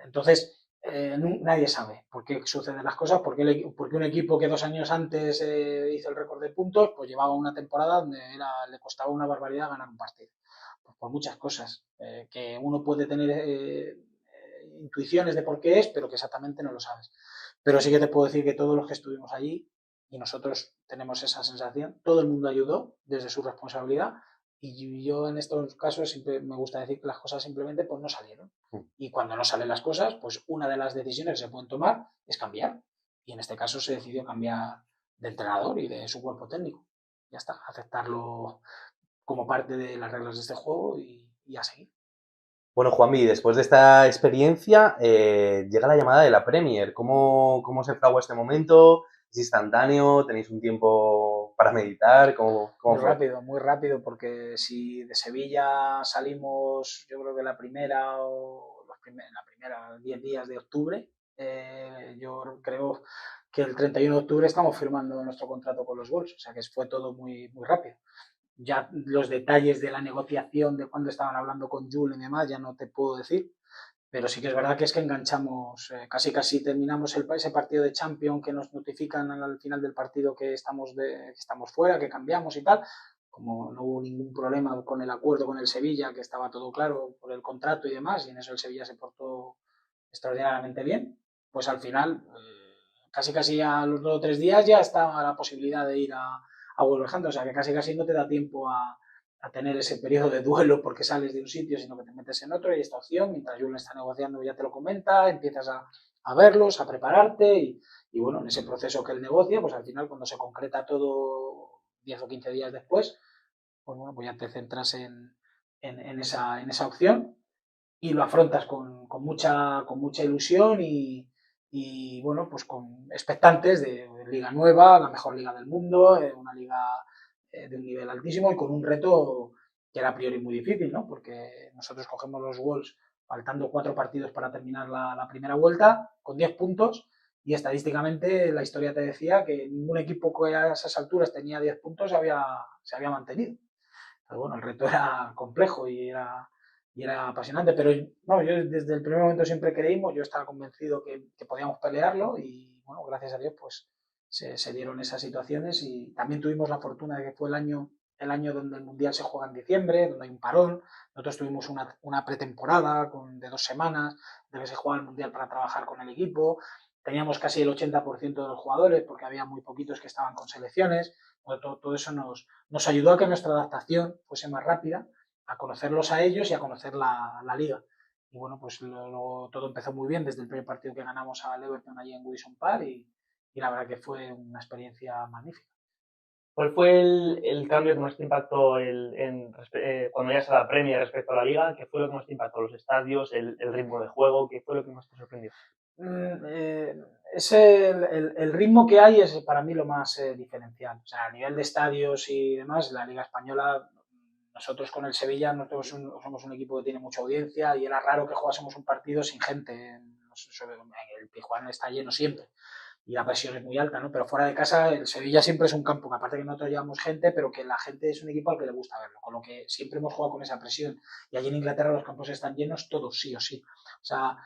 Entonces, nadie sabe por qué suceden las cosas, porque un equipo que 2 años antes hizo el récord de puntos, pues llevaba una temporada donde le costaba una barbaridad ganar un partido. Pues por muchas cosas, que uno puede tener intuiciones de por qué es, pero que exactamente no lo sabes. Pero sí que te puedo decir que todos los que estuvimos allí, y nosotros tenemos esa sensación, todo el mundo ayudó desde su responsabilidad. Y yo en estos casos siempre me gusta decir que las cosas simplemente pues no salieron. Y cuando no salen las cosas, pues una de las decisiones que se pueden tomar es cambiar. Y en este caso se decidió cambiar de entrenador y de su cuerpo técnico. Ya está, aceptarlo como parte de las reglas de este juego y a seguir. Bueno, Juanmi, después de esta experiencia llega la llamada de la Premier. ¿Cómo se fragua este momento? ¿Es instantáneo? ¿Tenéis un tiempo para meditar? ¿Cómo fue? Muy rápido, porque si de Sevilla salimos, yo creo que la primera 10 días de octubre, yo creo que el 31 de octubre estamos firmando nuestro contrato con los Wolves, o sea que fue todo muy, muy rápido. Ya los detalles de la negociación, de cuando estaban hablando con Jules y demás, ya no te puedo decir, pero sí que es verdad que es que enganchamos, casi terminamos ese partido de Champions que nos notifican al final del partido que estamos fuera, que cambiamos y tal. Como no hubo ningún problema con el acuerdo con el Sevilla, que estaba todo claro por el contrato y demás, y en eso el Sevilla se portó extraordinariamente bien, pues al final, casi a los 2 o 3 días ya está la posibilidad de ir a Wolverhampton, o sea que casi no te da tiempo a tener ese periodo de duelo porque sales de un sitio, sino que te metes en otro y esta opción, mientras Julen está negociando ya te lo comenta, empiezas a verlos, a prepararte y bueno, en ese proceso que él negocia, pues al final cuando se concreta todo 10 o 15 días después, pues bueno, pues ya te centras en esa opción y lo afrontas con mucha ilusión y bueno, pues con expectantes de liga nueva, la mejor liga del mundo, una liga de un nivel altísimo y con un reto que era a priori muy difícil, ¿no? Porque nosotros cogemos los Wolves faltando 4 partidos para terminar la primera vuelta con 10 puntos y estadísticamente la historia te decía que ningún equipo que a esas alturas tenía 10 puntos se había mantenido. Pero bueno, el reto era complejo y era apasionante, pero no, yo desde el primer momento siempre creímos, yo estaba convencido que podíamos pelearlo y bueno, gracias a Dios pues se dieron esas situaciones y también tuvimos la fortuna de que fue el año donde el Mundial se juega en diciembre, donde hay un parón, nosotros tuvimos una pretemporada de 2 semanas, de que se juega el Mundial para trabajar con el equipo, teníamos casi el 80% de los jugadores porque había muy poquitos que estaban con selecciones, todo eso nos ayudó a que nuestra adaptación fuese más rápida, a conocerlos a ellos y a conocer la liga. Y bueno, pues todo empezó muy bien desde el primer partido que ganamos al Everton allí en Goodison Park y la verdad que fue una experiencia magnífica. ¿Cuál fue el cambio que más te impactó cuando llegas a la Premier respecto a la Liga? ¿Qué fue lo que más te impactó? ¿Los estadios, el ritmo de juego? ¿Qué fue lo que más te sorprendió? El ritmo que hay es para mí lo más diferencial. O sea, a nivel de estadios y demás, la Liga Española, nosotros con el Sevilla nosotros somos un equipo que tiene mucha audiencia y era raro que jugásemos un partido sin gente. El Pijuán está lleno siempre y la presión es muy alta, ¿no? Pero fuera de casa el Sevilla siempre es un campo que aparte que nosotros llevamos gente, pero que la gente es un equipo al que le gusta verlo, con lo que siempre hemos jugado con esa presión. Y allí en Inglaterra los campos están llenos todos, sí o sí. O sea,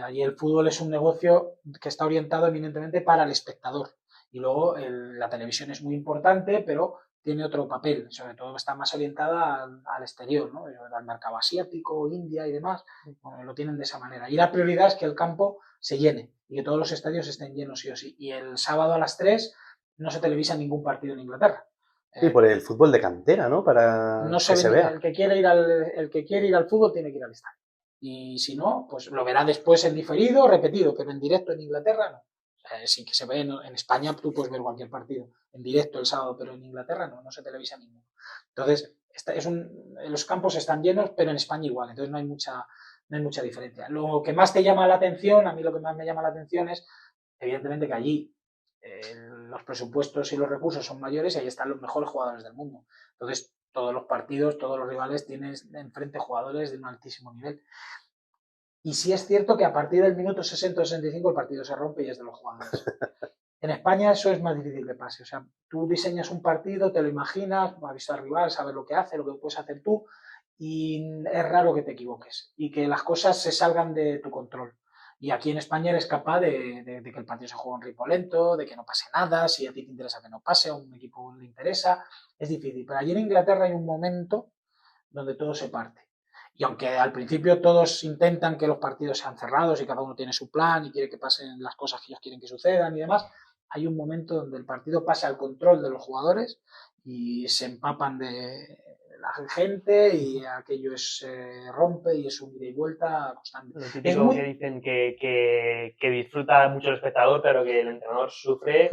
allí el fútbol es un negocio que está orientado eminentemente para el espectador. Y luego la televisión es muy importante, pero tiene otro papel, sobre todo está más orientada al exterior, ¿no? Al mercado asiático, India y demás, bueno, lo tienen de esa manera. Y la prioridad es que el campo se llene y que todos los estadios estén llenos sí o sí. Y el sábado a las 3 no se televisa ningún partido en Inglaterra. Sí, por el fútbol de cantera, ¿no? Para no que se vea. El que quiere ir al fútbol tiene que ir al estadio. Y si no, pues lo verá después en diferido o repetido, pero en directo en Inglaterra no. Sí que se ve en España, tú puedes ver cualquier partido en directo el sábado, pero en Inglaterra no se televisa ninguno. Entonces, los campos están llenos, pero en España igual, entonces no hay mucha diferencia. Lo que más te llama la atención, a mí lo que más me llama la atención es, evidentemente, que allí los presupuestos y los recursos son mayores y ahí están los mejores jugadores del mundo. Entonces, todos los partidos, todos los rivales tienen enfrente jugadores de un altísimo nivel. Y sí es cierto que a partir del minuto 60 o 65 el partido se rompe y es de los jugadores. En España eso es más difícil que pase. O sea, tú diseñas un partido, te lo imaginas, has visto al rival, sabes lo que hace, lo que puedes hacer tú, y es raro que te equivoques y que las cosas se salgan de tu control. Y aquí en España eres capaz de que el partido se juegue a un ritmo lento, de que no pase nada, si a ti te interesa que no pase, a un equipo le interesa, es difícil. Pero allí en Inglaterra hay un momento donde todo se parte. Y aunque al principio todos intentan que los partidos sean cerrados y cada uno tiene su plan y quiere que pasen las cosas que ellos quieren que sucedan y demás, hay un momento donde el partido pasa al control de los jugadores y se empapan de la gente y aquello se rompe y es un ida y vuelta constante. Lo típico que dicen que disfruta mucho el espectador, pero que el entrenador sufre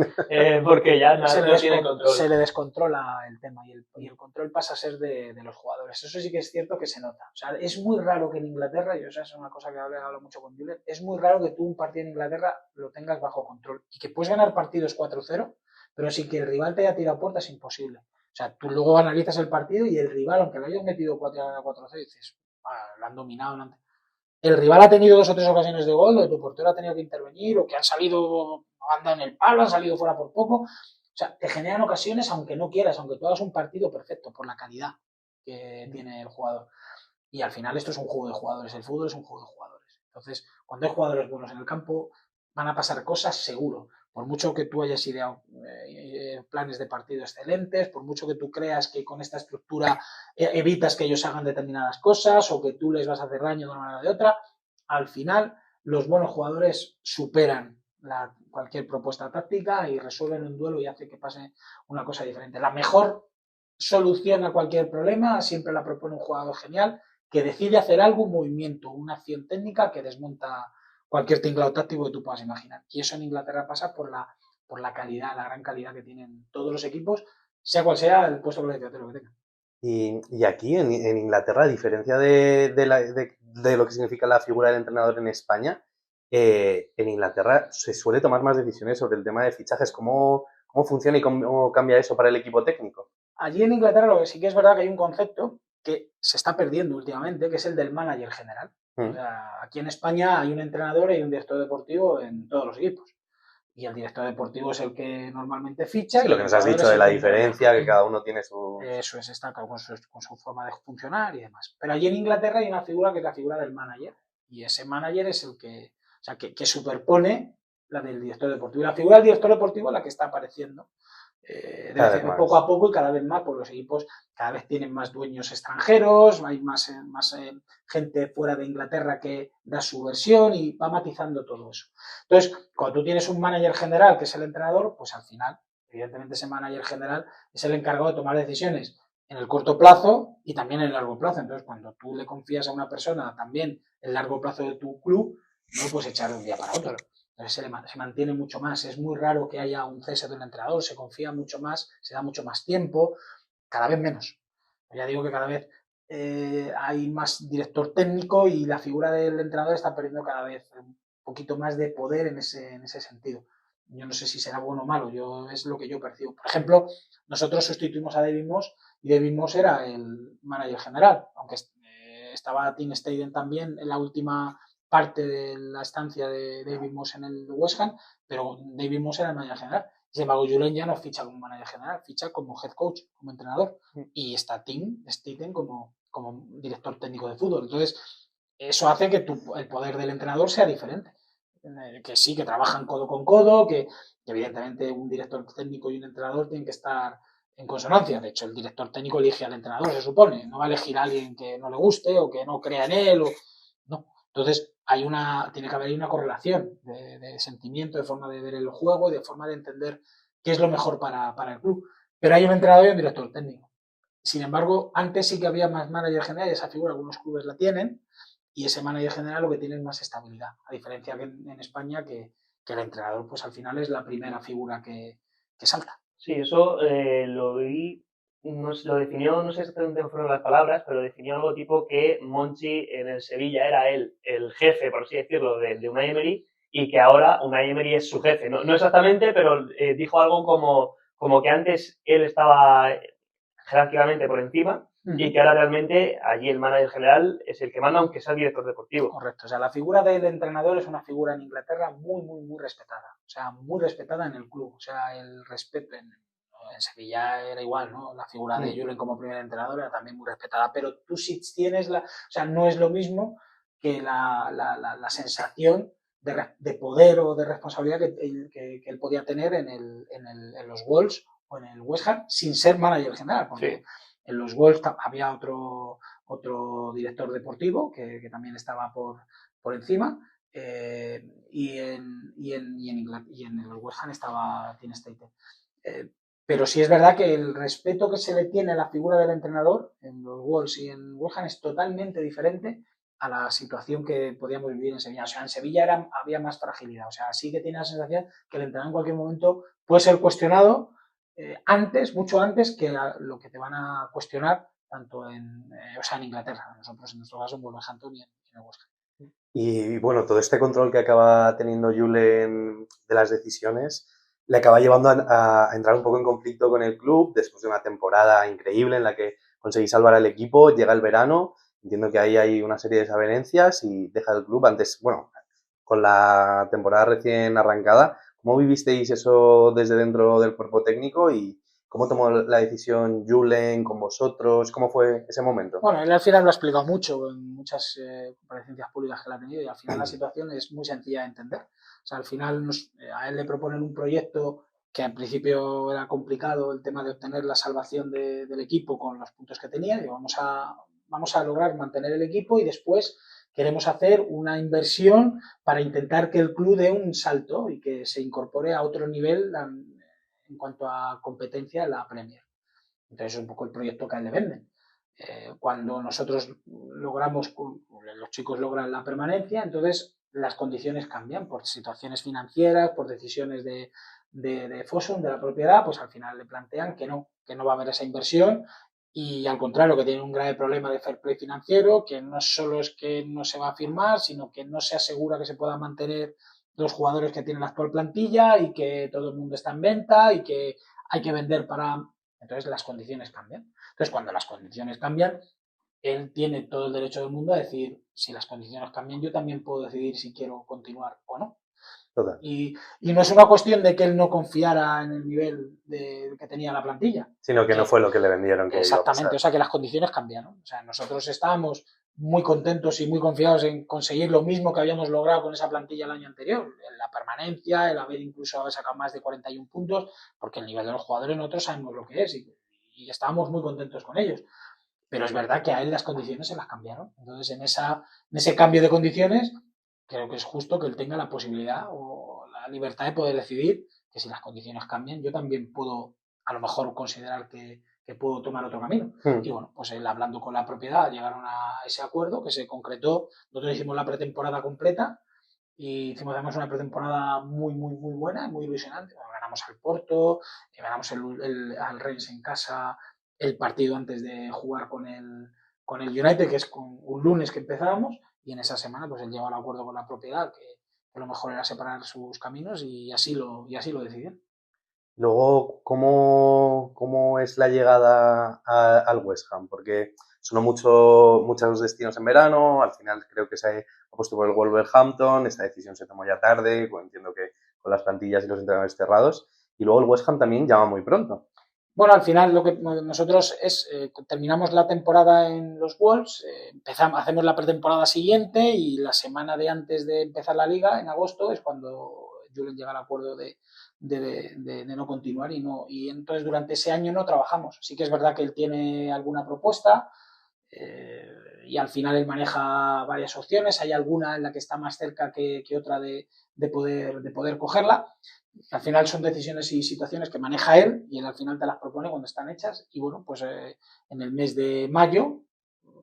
porque ya no tiene control. Se le descontrola el tema y el control pasa a ser de los jugadores. Eso sí que es cierto que se nota. O sea, es muy raro que en Inglaterra, y es una cosa que hablo mucho con Julen, es muy raro que tú un partido en Inglaterra lo tengas bajo control y que puedes ganar partidos 4-0, pero sí que el rival te haya tirado a puerta es imposible. O sea, tú luego analizas el partido y el rival, aunque le hayas metido 4-0, dices, lo han dominado. El rival ha tenido 2 o 3 ocasiones de gol, o tu portero ha tenido que intervenir, o que han salido, andan en el palo, han salido fuera por poco. O sea, te generan ocasiones aunque no quieras, aunque tú hagas un partido perfecto por la calidad que tiene el jugador. Y al final esto es un juego de jugadores, el fútbol es un juego de jugadores. Entonces, cuando hay jugadores buenos en el campo, van a pasar cosas seguro. Por mucho que tú hayas ideado planes de partido excelentes, por mucho que tú creas que con esta estructura evitas que ellos hagan determinadas cosas o que tú les vas a hacer daño de una manera o de otra, al final los buenos jugadores superan cualquier propuesta táctica y resuelven un duelo y hace que pase una cosa diferente. La mejor solución a cualquier problema siempre la propone un jugador genial que decide hacer algo, un movimiento, una acción técnica que desmonta cualquier tinglado táctico que tú puedas imaginar. Y eso en Inglaterra pasa por la calidad, la gran calidad que tienen todos los equipos, sea cual sea el puesto clasificatorio que tengan. Y aquí en Inglaterra, a diferencia de lo que significa la figura del entrenador en España, en Inglaterra se suele tomar más decisiones sobre el tema de fichajes. ¿Cómo funciona y cómo cambia eso para el equipo técnico? Allí en Inglaterra lo que sí que es verdad que hay un concepto que se está perdiendo últimamente, que es el del manager general. O sea, aquí en España hay un entrenador y un director deportivo en todos los equipos. Y el director deportivo es el que normalmente ficha. Sí, y lo que nos has dicho de la diferencia, que cada uno tiene su... Eso es, está con su forma de funcionar y demás. Pero allí en Inglaterra hay una figura que es la figura del manager. Y ese manager es el que, o sea, que superpone la del director deportivo. Y la figura del director deportivo es la que está apareciendo. Poco a poco y cada vez más, pues los equipos cada vez tienen más dueños extranjeros, hay más gente fuera de Inglaterra que da su versión y va matizando todo eso. Entonces, cuando tú tienes un manager general que es el entrenador, pues al final, evidentemente ese manager general es el encargado de tomar decisiones en el corto plazo y también en el largo plazo. Entonces, cuando tú le confías a una persona también el largo plazo de tu club, no lo puedes echar de un día para otro. Se mantiene mucho más. Es muy raro que haya un cese de un entrenador, se confía mucho más, se da mucho más tiempo, cada vez menos. Ya digo que cada vez hay más director técnico y la figura del entrenador está perdiendo cada vez un poquito más de poder en ese sentido. Yo no sé si será bueno o malo, es lo que yo percibo. Por ejemplo, nosotros sustituimos a David Moss y David Moss era el manager general, aunque estaba Tim Stayden también en la última parte de la estancia de David Moss en el West Ham, pero David Moss era el manager general. Sin embargo, Julen ya no ficha como manager general, ficha como head coach, como entrenador. Y está Tim Stayden como director técnico de fútbol. Entonces, eso hace que el poder del entrenador sea diferente. Que sí, que trabajan codo con codo, que evidentemente un director técnico y un entrenador tienen que estar en consonancia. De hecho, el director técnico elige al entrenador, se supone. No va a elegir a alguien que no le guste o que no crea en él. No. Entonces, tiene que haber una correlación de sentimiento, de forma de ver el juego y de forma de entender qué es lo mejor para el club. Pero hay un entrenador y un director técnico. Sin embargo, antes sí que había más manager general y esa figura algunos clubes la tienen y ese manager general lo que tiene es más estabilidad, a diferencia que en España que el entrenador pues al final es la primera figura que salta. Sí, eso lo vi, lo definió, no sé exactamente cómo fueron las palabras, pero definió algo tipo que Monchi en el Sevilla era él el jefe, por así decirlo, de Unai Emery y que ahora Unai Emery es su jefe. No exactamente, pero dijo algo como que antes él estaba jerárquicamente por encima y que ahora realmente allí el manager general es el que manda, aunque sea el director deportivo. Correcto, o sea, la figura del entrenador es una figura en Inglaterra muy, muy, muy respetada, o sea, muy respetada en el club, o sea, el respeto en Sevilla era igual, ¿no? La figura de Julen como primer entrenador era también muy respetada, pero tú sí tienes o sea, no es lo mismo que la sensación de poder o de responsabilidad que él podía tener en los Wolves o en el West Ham sin ser manager general, porque sí. En los Wolves había otro director deportivo que también estaba por encima y en el West Ham estaba Tim Stayden. Pero sí es verdad que el respeto que se le tiene a la figura del entrenador en los Wolves y en West Ham es totalmente diferente a la situación que podíamos vivir en Sevilla. O sea, en Sevilla había más fragilidad. O sea, sí que tiene la sensación que el entrenador en cualquier momento puede ser cuestionado mucho antes que lo que te van a cuestionar tanto en Inglaterra. Nosotros en nuestro caso en Wolverhampton y en el West Ham. Y bueno, todo este control que acaba teniendo Julen de las decisiones le acaba llevando a entrar un poco en conflicto con el club después de una temporada increíble en la que conseguí salvar al equipo, llega el verano, entiendo que ahí hay una serie de desavenencias y deja el club antes, bueno, con la temporada recién arrancada. ¿Cómo vivisteis eso desde dentro del cuerpo técnico y cómo tomó la decisión Julen con vosotros? ¿Cómo fue ese momento? Bueno, él al final lo ha explicado mucho en muchas comparecencias públicas que él ha tenido y al final la situación es muy sencilla de entender. O sea, al final a él le proponen un proyecto que al principio era complicado, el tema de obtener la salvación del equipo con los puntos que tenía, y vamos a lograr mantener el equipo y después queremos hacer una inversión para intentar que el club dé un salto y que se incorpore a otro nivel en cuanto a competencia en la Premier. Entonces es un poco el proyecto que a él le venden. Cuando nosotros logramos, los chicos logran la permanencia, entonces las condiciones cambian por situaciones financieras, por decisiones de Fosun, de la propiedad, pues al final le plantean que no va a haber esa inversión y al contrario, que tienen un grave problema de fair play financiero, que no solo es que no se va a firmar, sino que no se asegura que se puedan mantener los jugadores que tienen la actual plantilla y que todo el mundo está en venta y que hay que vender para... Entonces las condiciones cambian. Entonces cuando las condiciones cambian, él tiene todo el derecho del mundo a decir, si las condiciones cambian, yo también puedo decidir si quiero continuar o no. Total. Y no es una cuestión de que él no confiara en el nivel que tenía la plantilla. Sino que no fue lo que le vendieron. Que exactamente, o sea que las condiciones cambiaron. O sea, nosotros estábamos muy contentos y muy confiados en conseguir lo mismo que habíamos logrado con esa plantilla el año anterior, en la permanencia, el haber sacado más de 41 puntos, porque el nivel de los jugadores nosotros sabemos lo que es y estábamos muy contentos con ellos. Pero es verdad que a él las condiciones se las cambiaron. Entonces, en ese cambio de condiciones, creo que es justo que él tenga la posibilidad o la libertad de poder decidir que si las condiciones cambian, yo también puedo a lo mejor considerar que puedo tomar otro camino. Y bueno, pues él hablando con la propiedad llegaron a ese acuerdo que se concretó. Nosotros hicimos la pretemporada completa y hicimos además una pretemporada muy, muy, muy buena, muy ilusionante. Ganamos al Porto, ganamos al Rennes en casa el partido antes de jugar con el United, que es con un lunes que empezábamos, y en esa semana pues él llegó al acuerdo con la propiedad que lo mejor era separar sus caminos y así lo decidió. Luego, ¿cómo es la llegada al West Ham? Porque sonó muchos destinos en verano, al final creo que se ha puesto por el Wolverhampton, esta decisión se tomó ya tarde, entiendo que con las plantillas y los entrenadores cerrados, y luego el West Ham también llama muy pronto. Bueno, al final lo que nosotros es, terminamos la temporada en los Wolves, hacemos la pretemporada siguiente y la semana de antes de empezar la liga, en agosto, es cuando Julen llega al acuerdo de no continuar y entonces durante ese año no trabajamos. Sí que es verdad que él tiene alguna propuesta y al final él maneja varias opciones, hay alguna en la que está más cerca que otra de poder cogerla. Al final son decisiones y situaciones que maneja él y él al final te las propone cuando están hechas y bueno, pues en el mes de mayo,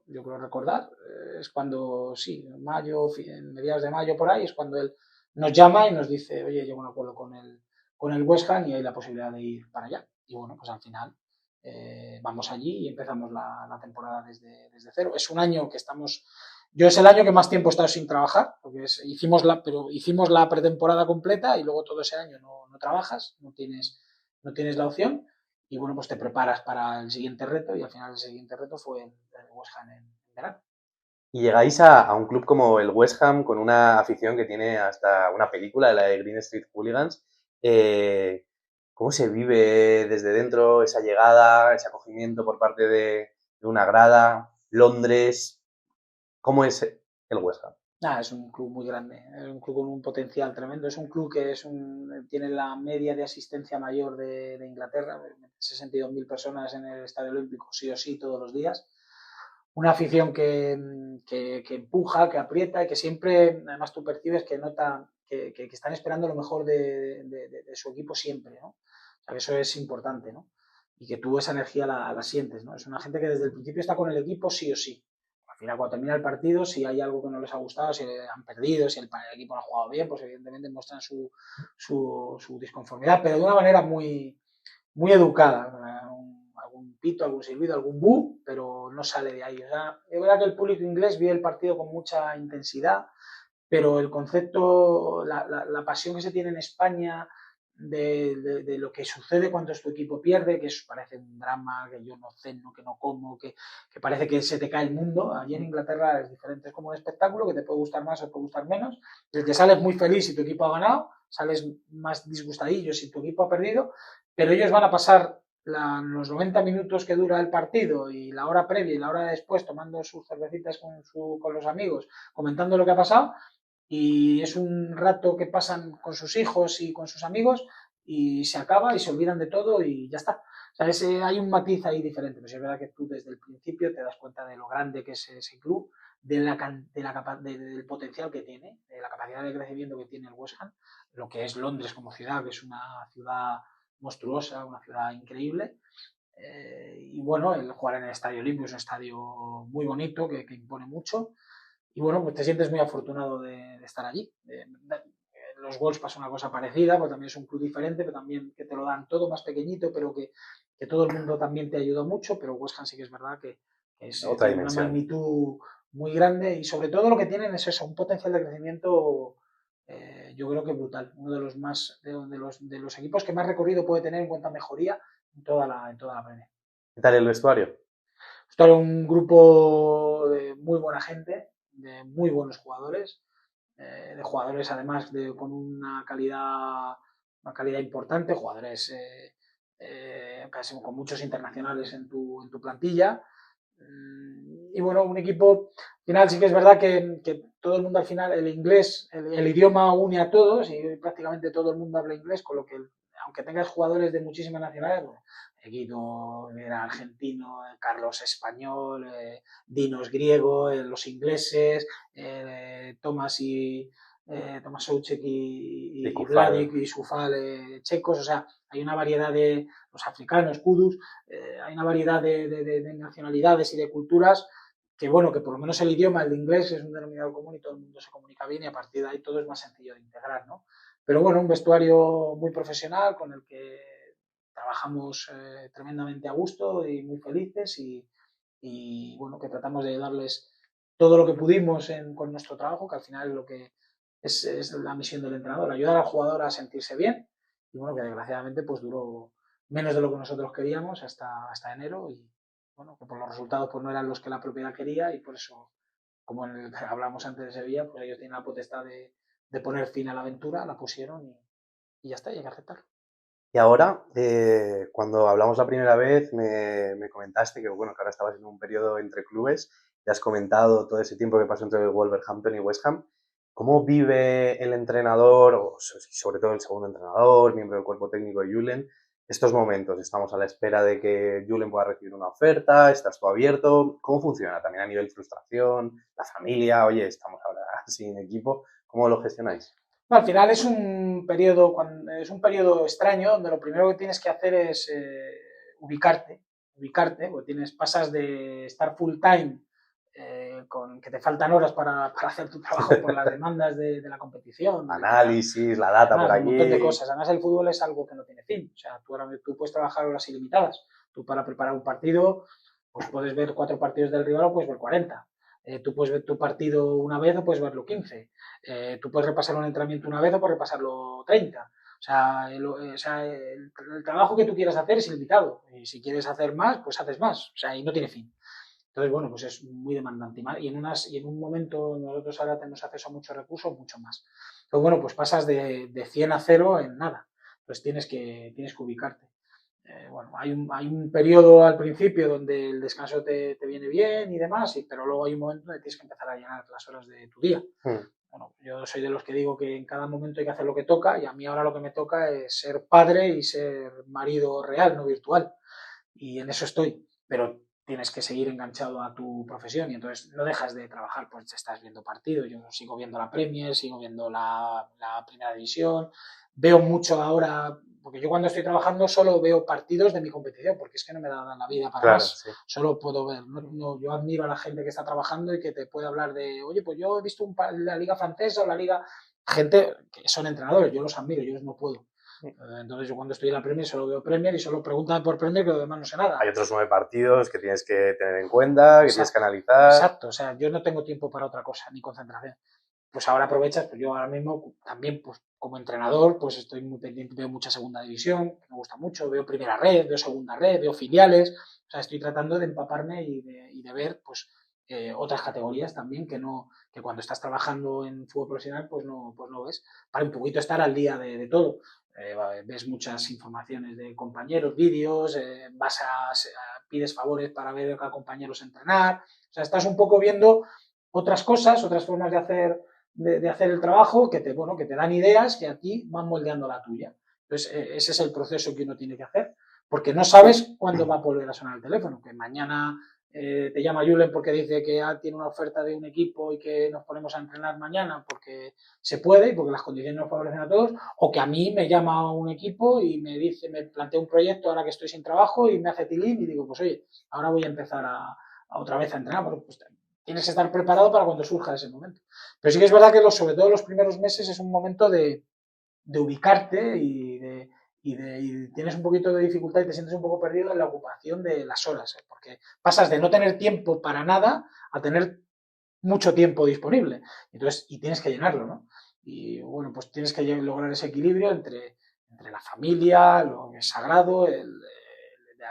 yo creo recordar, es cuando, sí, en mayo, en mediados de mayo por ahí, es cuando él nos llama y nos dice, oye, llego a un acuerdo con el West Ham y hay la posibilidad de ir para allá. Y bueno, pues al final vamos allí y empezamos la temporada desde cero. Es un año que estamos... Yo es el año que más tiempo he estado sin trabajar, porque hicimos la pretemporada completa y luego todo ese año no trabajas, no tienes la opción y bueno, pues te preparas para el siguiente reto y al final el siguiente reto fue el West Ham en verano. Y llegáis a un club como el West Ham con una afición que tiene hasta una película, la de Green Street Hooligans. ¿Cómo se vive desde dentro esa llegada, ese acogimiento por parte de una grada? Londres, ¿cómo es el West Ham? Es un club muy grande, es un club con un potencial tremendo, es un club que tiene la media de asistencia mayor de Inglaterra, 62.000 personas en el Estadio Olímpico, sí o sí, todos los días. Una afición que empuja, que aprieta y que siempre, además tú percibes que están esperando lo mejor de su equipo siempre, ¿no? O sea, que eso es importante, ¿no? Y que tú esa energía la sientes, ¿no? Es una gente que desde el principio está con el equipo sí o sí. Al final, cuando termina el partido, si hay algo que no les ha gustado, si han perdido, si el equipo no ha jugado bien, pues evidentemente muestran su disconformidad, pero de una manera muy, muy educada. Algún pito, algún silbido, algún bu, pero no sale de ahí. O sea, es verdad que el público inglés vio el partido con mucha intensidad, pero el concepto, la pasión que se tiene en España de lo que sucede cuando tu equipo pierde, que eso parece un drama, que yo no ceno, que no como, que parece que se te cae el mundo. Allí en Inglaterra es diferente, es como un espectáculo que te puede gustar más o te puede gustar menos, del que sales muy feliz si tu equipo ha ganado, sales más disgustadillo si tu equipo ha perdido, pero ellos van a pasar los 90 minutos que dura el partido y la hora previa y la hora después tomando sus cervecitas con los amigos, comentando lo que ha pasado, y es un rato que pasan con sus hijos y con sus amigos y se acaba y se olvidan de todo y ya está. O sea, hay un matiz ahí diferente, pero sí es verdad que tú desde el principio te das cuenta de lo grande que es ese club, del potencial que tiene, de la capacidad de crecimiento que tiene el West Ham, lo que es Londres como ciudad, que es una ciudad monstruosa, una ciudad increíble. Y bueno, el jugar en el Estadio Olímpico es un estadio muy bonito, que impone mucho. Y bueno, pues te sientes muy afortunado de estar allí. Los Wolves pasa una cosa parecida, pues también es un club diferente, pero también que te lo dan todo más pequeñito, pero que todo el mundo también te ayuda mucho, pero West Ham sí que es verdad que es Otra una dimensión. magnitud muy grande y sobre todo lo que tienen es eso, un potencial de crecimiento yo creo que brutal. Uno de los más de los equipos que más recorrido puede tener en cuanto a mejoría en toda la Premier. ¿Qué tal el vestuario? Esto era un grupo de muy buena gente, de muy buenos jugadores, de jugadores además con una calidad importante, jugadores casi con muchos internacionales en tu plantilla. Y bueno, un equipo, al final sí que es verdad que todo el mundo al final, el inglés, el idioma une a todos y prácticamente todo el mundo habla inglés, con lo que aunque tengas jugadores de muchísimas nacionalidades, bueno, Guido era argentino, Carlos español, Dino es griego, los ingleses, Tomás Souček y Vladic y Sufal checos, o sea, hay una variedad de los africanos, Kudus, hay una variedad de nacionalidades y de culturas que, bueno, que por lo menos el idioma, el inglés, es un denominador común y todo el mundo se comunica bien y a partir de ahí todo es más sencillo de integrar, ¿no? Pero bueno, un vestuario muy profesional con el que trabajamos tremendamente a gusto y muy felices y bueno, que tratamos de darles todo lo que pudimos con nuestro trabajo, que al final es lo que es la misión del entrenador, ayudar al jugador a sentirse bien y bueno, que desgraciadamente pues duró menos de lo que nosotros queríamos hasta enero y bueno, que por los resultados pues no eran los que la propiedad quería y por eso, como hablamos antes de Sevilla, pues ellos tienen la potestad de poner fin a la aventura, la pusieron y ya está, y hay que aceptarlo. Y ahora, cuando hablamos la primera vez, me comentaste que, bueno, que ahora estabas en un periodo entre clubes, te has comentado todo ese tiempo que pasó entre Wolverhampton y West Ham. ¿Cómo vive el entrenador, o sobre todo el segundo entrenador, miembro del cuerpo técnico de Julen, estos momentos? Estamos a la espera de que Julen pueda recibir una oferta, estás tú abierto. ¿Cómo funciona? También a nivel frustración, la familia, oye, estamos ahora sin equipo. ¿Cómo lo gestionáis? Al final es un periodo extraño donde lo primero que tienes que hacer es ubicarte, porque pasas de estar full time con que te faltan horas para hacer tu trabajo por las demandas de la competición. Análisis, la data por aquí. Un montón de cosas. Además, el fútbol es algo que no tiene fin. O sea, tú puedes trabajar horas ilimitadas. Tú para preparar un partido, pues puedes ver 4 partidos del rival o puedes ver 40. Tú puedes ver tu partido una vez o puedes verlo 15. Tú puedes repasar un entrenamiento una vez o puedes repasarlo 30. O sea, el trabajo que tú quieras hacer es ilimitado. Y si quieres hacer más, pues haces más. O sea, y no tiene fin. Entonces, bueno, pues es muy demandante. Y en un momento, nosotros ahora tenemos acceso a muchos recursos, mucho más. Entonces, bueno, pues pasas de 100 a 0 en nada. Entonces tienes que ubicarte. Bueno, hay un periodo al principio donde el descanso te viene bien y demás, pero luego hay un momento donde tienes que empezar a llenar las horas de tu día. Bueno, yo soy de los que digo que en cada momento hay que hacer lo que toca y a mí ahora lo que me toca es ser padre y ser marido real, no virtual. Y en eso estoy, pero tienes que seguir enganchado a tu profesión y entonces no dejas de trabajar, pues estás viendo partidos, yo sigo viendo la Premier, sigo viendo la Primera División, veo mucho ahora, porque yo cuando estoy trabajando solo veo partidos de mi competición, porque es que no me da la vida para más, sí. Solo puedo ver, yo admiro a la gente que está trabajando y que te puede hablar de, oye, pues yo he visto la Liga Francesa o la Liga, gente que son entrenadores, yo los admiro, yo no puedo. Entonces yo cuando estoy en la Premier solo veo Premier y solo preguntan por Premier, que lo demás no sé nada. Hay otros 9 partidos que tienes que tener en cuenta, que tienes que analizar. Exacto, o sea, yo no tengo tiempo para otra cosa, ni concentración. pues ahora aprovechas, pues yo ahora mismo también, pues como entrenador, pues estoy muy pendiente, veo mucha segunda división, que me gusta mucho, veo primera red, veo segunda red, veo filiales, o sea, estoy tratando de empaparme y de ver, pues, otras categorías también que cuando estás trabajando en fútbol profesional, pues no ves, para un poquito estar al día de todo. Ves muchas informaciones de compañeros, vídeos, pides favores para ver a compañeros entrenar, o sea, estás un poco viendo otras cosas, otras formas de hacer el trabajo que que te dan ideas que a ti van moldeando la tuya. Entonces, ese es el proceso que uno tiene que hacer, porque no sabes cuándo va a volver a sonar el teléfono, que mañana te llama Julen porque dice que tiene una oferta de un equipo y que nos ponemos a entrenar mañana porque se puede y porque las condiciones nos favorecen a todos, o que a mí me llama un equipo y me plantea un proyecto ahora que estoy sin trabajo y me hace tilín y digo, pues oye, ahora voy a empezar a otra vez a entrenar, porque pues, tienes que estar preparado para cuando surja ese momento. Pero sí que es verdad que sobre todo los primeros meses es un momento de ubicarte y tienes un poquito de dificultad y te sientes un poco perdido en la ocupación de las horas, porque pasas de no tener tiempo para nada a tener mucho tiempo disponible. Entonces, y tienes que llenarlo, ¿no? Y bueno, pues tienes que lograr ese equilibrio entre la familia, lo que es sagrado, el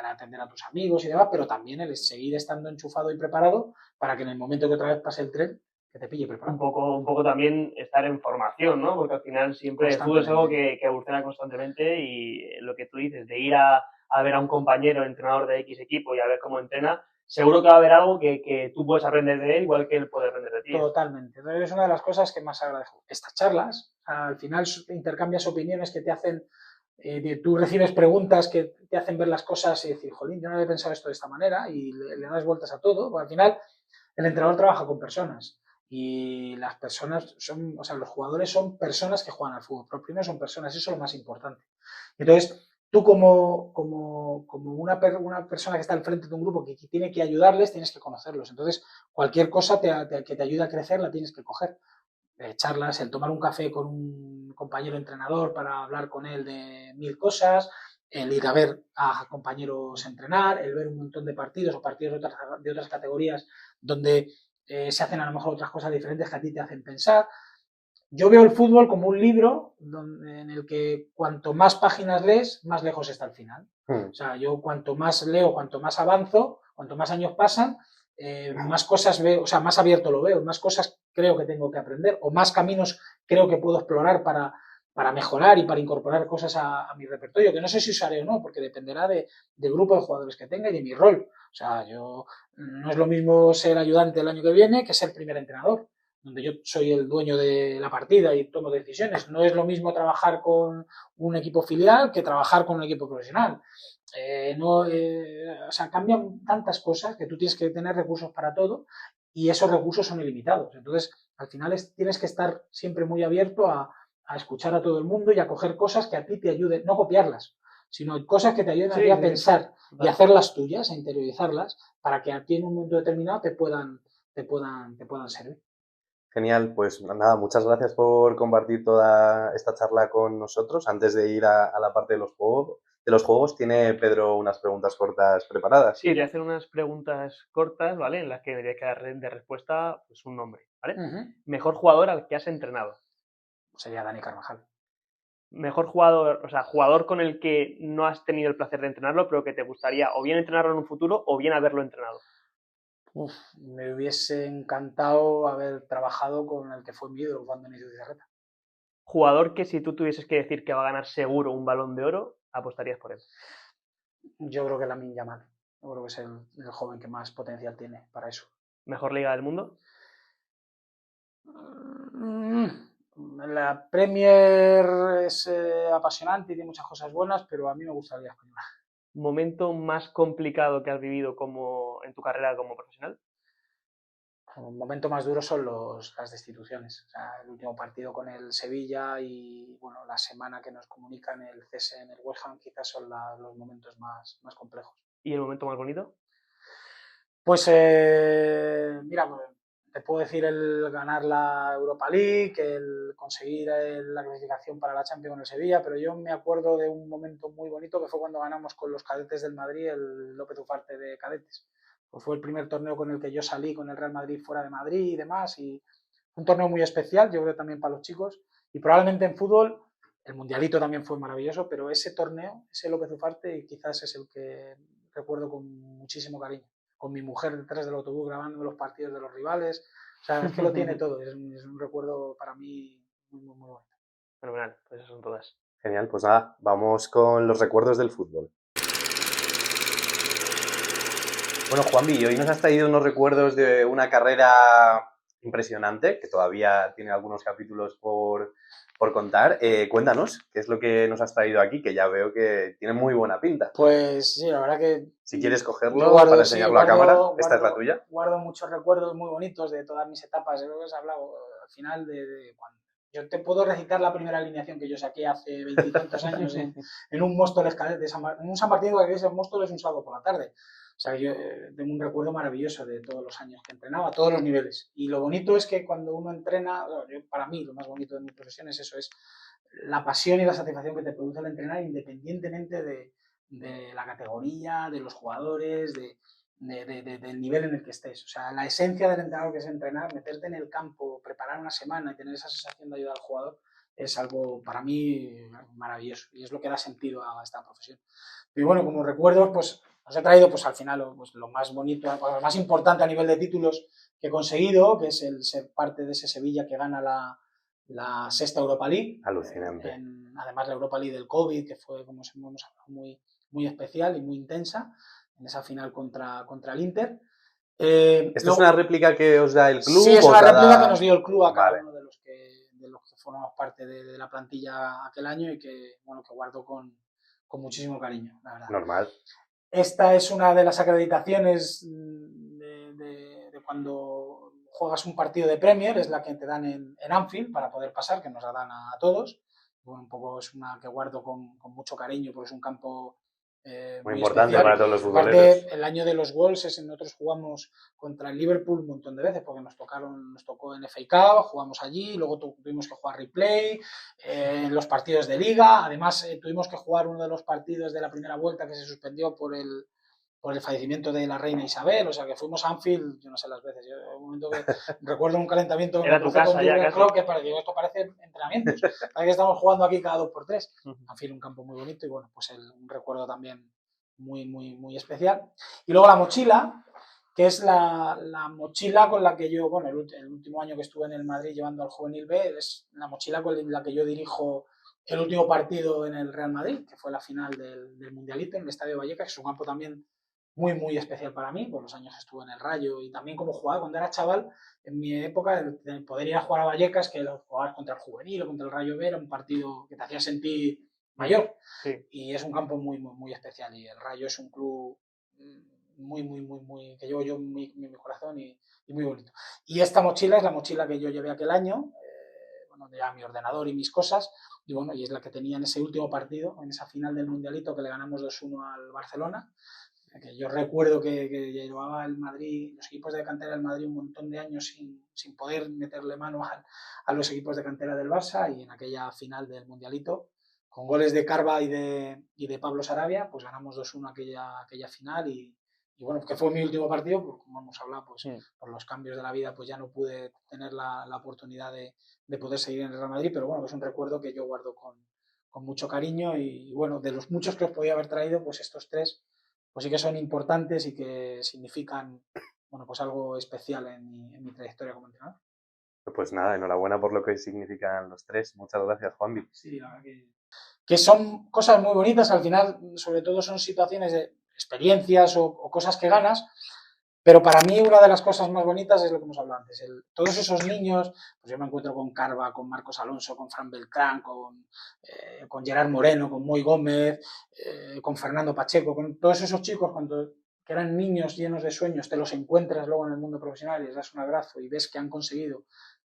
atender a tus amigos y demás, pero también el seguir estando enchufado y preparado para que en el momento que otra vez pase el tren, que te pille preparado. Un poco también estar en formación, ¿no? Porque al final siempre el fútbol es algo que evoluciona constantemente y lo que tú dices, de ir a ver a un compañero entrenador de X equipo y a ver cómo entrena, seguro que va a haber algo que tú puedes aprender de él igual que él puede aprender de ti. Totalmente. Entonces es una de las cosas que más agradezco. Estas charlas, al final intercambias opiniones que te hacen, tú recibes preguntas que te hacen ver las cosas y decir, jolín, yo no había pensado esto de esta manera y le das vueltas a todo. Porque al final el entrenador trabaja con personas y las personas son, o sea, los jugadores son personas que juegan al fútbol, pero primero son personas, eso es lo más importante. Entonces, tú como una persona que está al frente de un grupo que tiene que ayudarles, tienes que conocerlos. Entonces, cualquier cosa que te ayude a crecer la tienes que coger. Charlas, el tomar un café con un compañero entrenador para hablar con él de 1000 cosas, el ir a ver a compañeros entrenar, el ver un montón de partidos o partidos de otras categorías donde se hacen a lo mejor otras cosas diferentes que a ti te hacen pensar. Yo veo el fútbol como un libro en el que cuanto más páginas lees, más lejos está el final. O sea, yo cuanto más leo, cuanto más avanzo, cuanto más años pasan, más cosas veo, o sea, más abierto lo veo, más cosas creo que tengo que aprender o más caminos creo que puedo explorar para mejorar y para incorporar cosas a mi repertorio, que no sé si usaré o no, porque dependerá del grupo de jugadores que tenga y de mi rol. O sea, yo no es lo mismo ser ayudante el año que viene que ser primer entrenador, donde yo soy el dueño de la partida y tomo decisiones. No es lo mismo trabajar con un equipo filial que trabajar con un equipo profesional. O sea, cambian tantas cosas que tú tienes que tener recursos para todo y esos recursos son ilimitados. Entonces, al final tienes que estar siempre muy abierto a escuchar a todo el mundo y a coger cosas que a ti te ayuden, no copiarlas, sino cosas que te ayuden a ti a pensar y a hacerlas tuyas, a interiorizarlas, para que a ti en un momento determinado te puedan servir. Genial, pues nada, muchas gracias por compartir toda esta charla con nosotros. Antes de ir a la parte de los juegos, tiene Pedro unas preguntas cortas preparadas. Sí, le hacen unas preguntas cortas, ¿vale? En las que debería que dar de respuesta pues, un nombre, ¿vale? Mejor jugador al que has entrenado. Sería Dani Carvajal. Mejor jugador, o sea, jugador con el que no has tenido el placer de entrenarlo, pero que te gustaría o bien entrenarlo en un futuro o bien haberlo entrenado. Me hubiese encantado haber trabajado con el que fue mi ídolo, Juan Denis Zubizarreta. Jugador que si tú tuvieses que decir que va a ganar seguro un Balón de Oro, apostarías por él. Yo creo que Lamine Yamal. Yo creo que es el joven que más potencial tiene para eso. ¿Mejor liga del mundo? La Premier es apasionante y tiene muchas cosas buenas, pero a mí me gusta la Liga Española. ¿Momento más complicado que has vivido en tu carrera como profesional? El momento más duro son las destituciones. O sea, el último partido con el Sevilla y bueno, la semana que nos comunican el cese en el West Ham quizás son los momentos más complejos. ¿Y el momento más bonito? Pues mira, te puedo decir el ganar la Europa League, el conseguir la clasificación para la Champions con el Sevilla, pero yo me acuerdo de un momento muy bonito que fue cuando ganamos con los cadetes del Madrid el López Ufarte de cadetes. Pues fue el primer torneo con el que yo salí con el Real Madrid fuera de Madrid y demás, y un torneo muy especial, yo creo también para los chicos, y probablemente en fútbol el Mundialito también fue maravilloso, pero ese torneo, ese López Ufarte, quizás es el que recuerdo con muchísimo cariño, con mi mujer detrás del autobús grabando los partidos de los rivales, o sea, es que lo tiene todo, es un recuerdo para mí muy bonito. Fenomenal, pues esas son todas. Genial, pues nada, vamos con los recuerdos del fútbol. Bueno, Juanvi, hoy nos has traído unos recuerdos de una carrera impresionante, que todavía tiene algunos capítulos por contar. Cuéntanos, ¿qué es lo que nos has traído aquí? Que ya veo que tiene muy buena pinta. Pues sí, la verdad que... Si quieres cogerlo para enseñarlo a cámara, esta es la tuya. Guardo muchos recuerdos muy bonitos de todas mis etapas. Creo que os he hablado al final de cuando... Yo te puedo recitar la primera alineación que yo saqué hace 20 y tantos años en un Móstoles Cadet de en un San Martín que es el Móstoles un sábado por la tarde. O sea, yo tengo un recuerdo maravilloso de todos los años que entrenaba, a todos los niveles. Y lo bonito es que cuando uno entrena, para mí lo más bonito de mi profesión es eso, es la pasión y la satisfacción que te produce el entrenar independientemente de la categoría, de los jugadores, del nivel en el que estés. O sea, la esencia del entrenador, que es entrenar, meterte en el campo, preparar una semana y tener esa sensación de ayudar al jugador, es algo para mí maravilloso y es lo que da sentido a esta profesión. Y bueno, como recuerdos, pues os he traído pues al final pues, lo más bonito, lo más importante a nivel de títulos que he conseguido, que es el ser parte de ese Sevilla que gana la sexta Europa League. Alucinante. Además la Europa League del COVID, que fue, como hemos hablado, muy especial y muy intensa, en esa final contra el Inter. ¿Esto es una réplica que os da el club? Sí, es una réplica que nos dio el club a cada uno de los que formamos parte de la plantilla aquel año y que guardo con muchísimo cariño, la verdad. Normal. Esta es una de las acreditaciones de cuando juegas un partido de Premier, es la que te dan en Anfield para poder pasar, que nos la dan a todos. Bueno, un poco es una que guardo con mucho cariño porque es un campo muy importante especial. para todos los futboleros. Aparte, el año de los Wolves, nosotros jugamos contra el Liverpool un montón de veces porque nos tocó en FA Cup, jugamos allí, luego tuvimos que jugar replay, los partidos de liga, además tuvimos que jugar uno de los partidos de la primera vuelta que se suspendió por el fallecimiento de la reina Isabel, o sea que fuimos a Anfield, yo no sé las veces, yo en un momento que recuerdo un calentamiento era tu casa ya casi. Que parecía, esto parece entrenamientos, parece que estamos jugando aquí cada 2x3. Anfield, un campo muy bonito y bueno, pues un recuerdo también muy especial. Y luego la mochila, que es la mochila con la que yo, bueno, el último año que estuve en el Madrid llevando al Juvenil B, es la mochila con la que yo dirijo el último partido en el Real Madrid, que fue la final del Mundialito en el Estadio Vallecas, que es un campo también muy especial para mí, por los años que estuve en el Rayo y también como jugaba cuando era chaval, en mi época, de poder ir a jugar a Vallecas, que jugar contra el Juvenil o contra el Rayo B era un partido que te hacía sentir mayor. Sí. Y es un campo muy especial y el Rayo es un club muy que llevo yo en mi corazón y muy bonito. Y esta mochila es la mochila que yo llevé aquel año, ya mi ordenador y mis cosas, y bueno, y es la que tenía en ese último partido, en esa final del Mundialito que le ganamos 2-1 al Barcelona, que yo recuerdo que llevaba el Madrid, los equipos de cantera del Madrid un montón de años sin poder meterle mano a los equipos de cantera del Barça, y en aquella final del Mundialito, con goles de Carva y de Pablo Sarabia, pues ganamos 2-1 aquella final y bueno, que fue mi último partido, pues como hemos hablado, pues por los cambios de la vida, pues ya no pude tener la oportunidad de poder seguir en el Real Madrid, pero bueno, es un recuerdo que yo guardo con mucho cariño y bueno, de los muchos que os podía haber traído, pues estos tres pues sí que son importantes y que significan pues algo especial en mi trayectoria como entrenador. Pues nada, enhorabuena por lo que significan los tres. Muchas gracias, Juanvi. Sí, la verdad que son cosas muy bonitas, al final sobre todo son situaciones de experiencias o cosas que ganas, pero para mí una de las cosas más bonitas es lo que hemos hablado antes. Todos esos niños, pues yo me encuentro con Carva, con Marcos Alonso, con Fran Beltrán, con Gerard Moreno, con Moy Gómez, con Fernando Pacheco, con todos esos chicos que eran niños llenos de sueños, te los encuentras luego en el mundo profesional y les das un abrazo y ves que han conseguido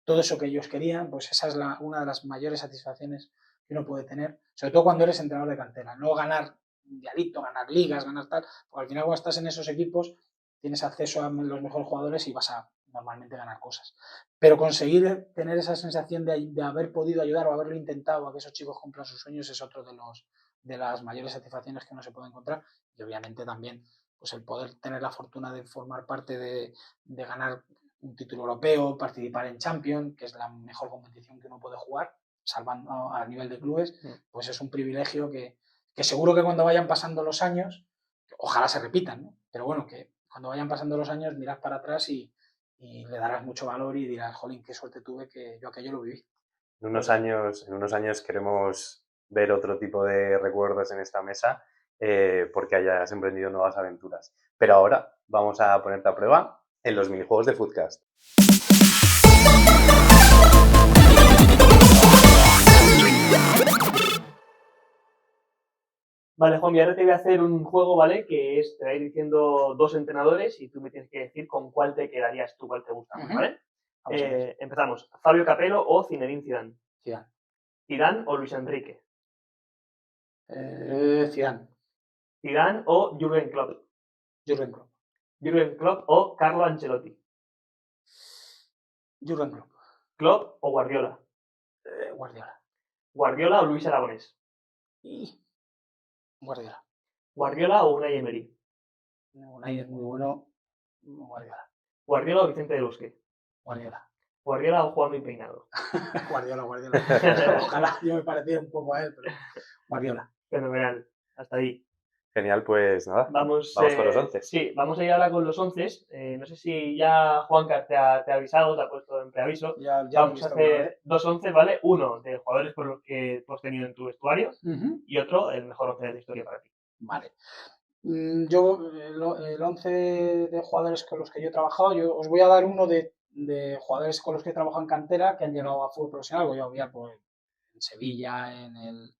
todo eso que ellos querían, pues esa es una de las mayores satisfacciones que uno puede tener, sobre todo cuando eres entrenador de cantera. No ganar mundialito, ganar ligas, ganar tal, porque al final cuando estás en esos equipos tienes acceso a los mejores jugadores y vas a normalmente ganar cosas. Pero conseguir tener esa sensación de haber podido ayudar o haberlo intentado a que esos chicos cumplan sus sueños es otro de las mayores satisfacciones que uno se puede encontrar. Y obviamente también pues el poder tener la fortuna de formar parte de ganar un título europeo, participar en Champions, que es la mejor competición que uno puede jugar, salvando a nivel de clubes, pues es un privilegio que seguro que cuando vayan pasando los años, ojalá se repitan, ¿no? Pero bueno, que cuando vayan pasando los años mirás para atrás y le darás mucho valor y dirás, jolín, qué suerte tuve que yo aquello lo viví. En unos años queremos ver otro tipo de recuerdos en esta mesa porque hayas emprendido nuevas aventuras. Pero ahora vamos a ponerte a prueba en los minijuegos de Footcast. Vale, Juan, y ahora te voy a hacer un juego, ¿vale? Que es, te voy a ir diciendo 2 entrenadores y tú me tienes que decir con cuál te quedarías tú, cuál te gusta más, ¿vale? Empezamos. ¿Fabio Capello o Zinedine Zidane? Zidane. ¿Zidane o Luis Enrique? Zidane. ¿Zidane o Jürgen Klopp? Jürgen Klopp. ¿Jürgen Klopp o Carlo Ancelotti? Jürgen Klopp. ¿Klopp o Guardiola? Guardiola. ¿Guardiola o Luis Aragonés? Guardiola. ¿Guardiola o Unai Emery? Unai es muy bueno. Guardiola. ¿Guardiola o Vicente del Bosque? Guardiola. ¿Guardiola o Juanmi Peinado? Guardiola. Ojalá yo me pareciera un poco a él, pero Guardiola. Fenomenal. Hasta ahí. Genial, pues nada, Vamos con los 11. Sí, vamos a ir ahora con los 11. No sé si ya Juancar te ha avisado, te ha puesto en preaviso. Ya vamos a hacer 2 11, ¿vale? Uno de jugadores por los que tú has tenido en tu vestuario y otro el mejor 11 de la historia para ti. Vale. Yo, el 11 de jugadores con los que yo he trabajado, os voy a dar uno de jugadores con los que he trabajado en cantera que han llegado a fútbol profesional. Voy a obviar en Sevilla, en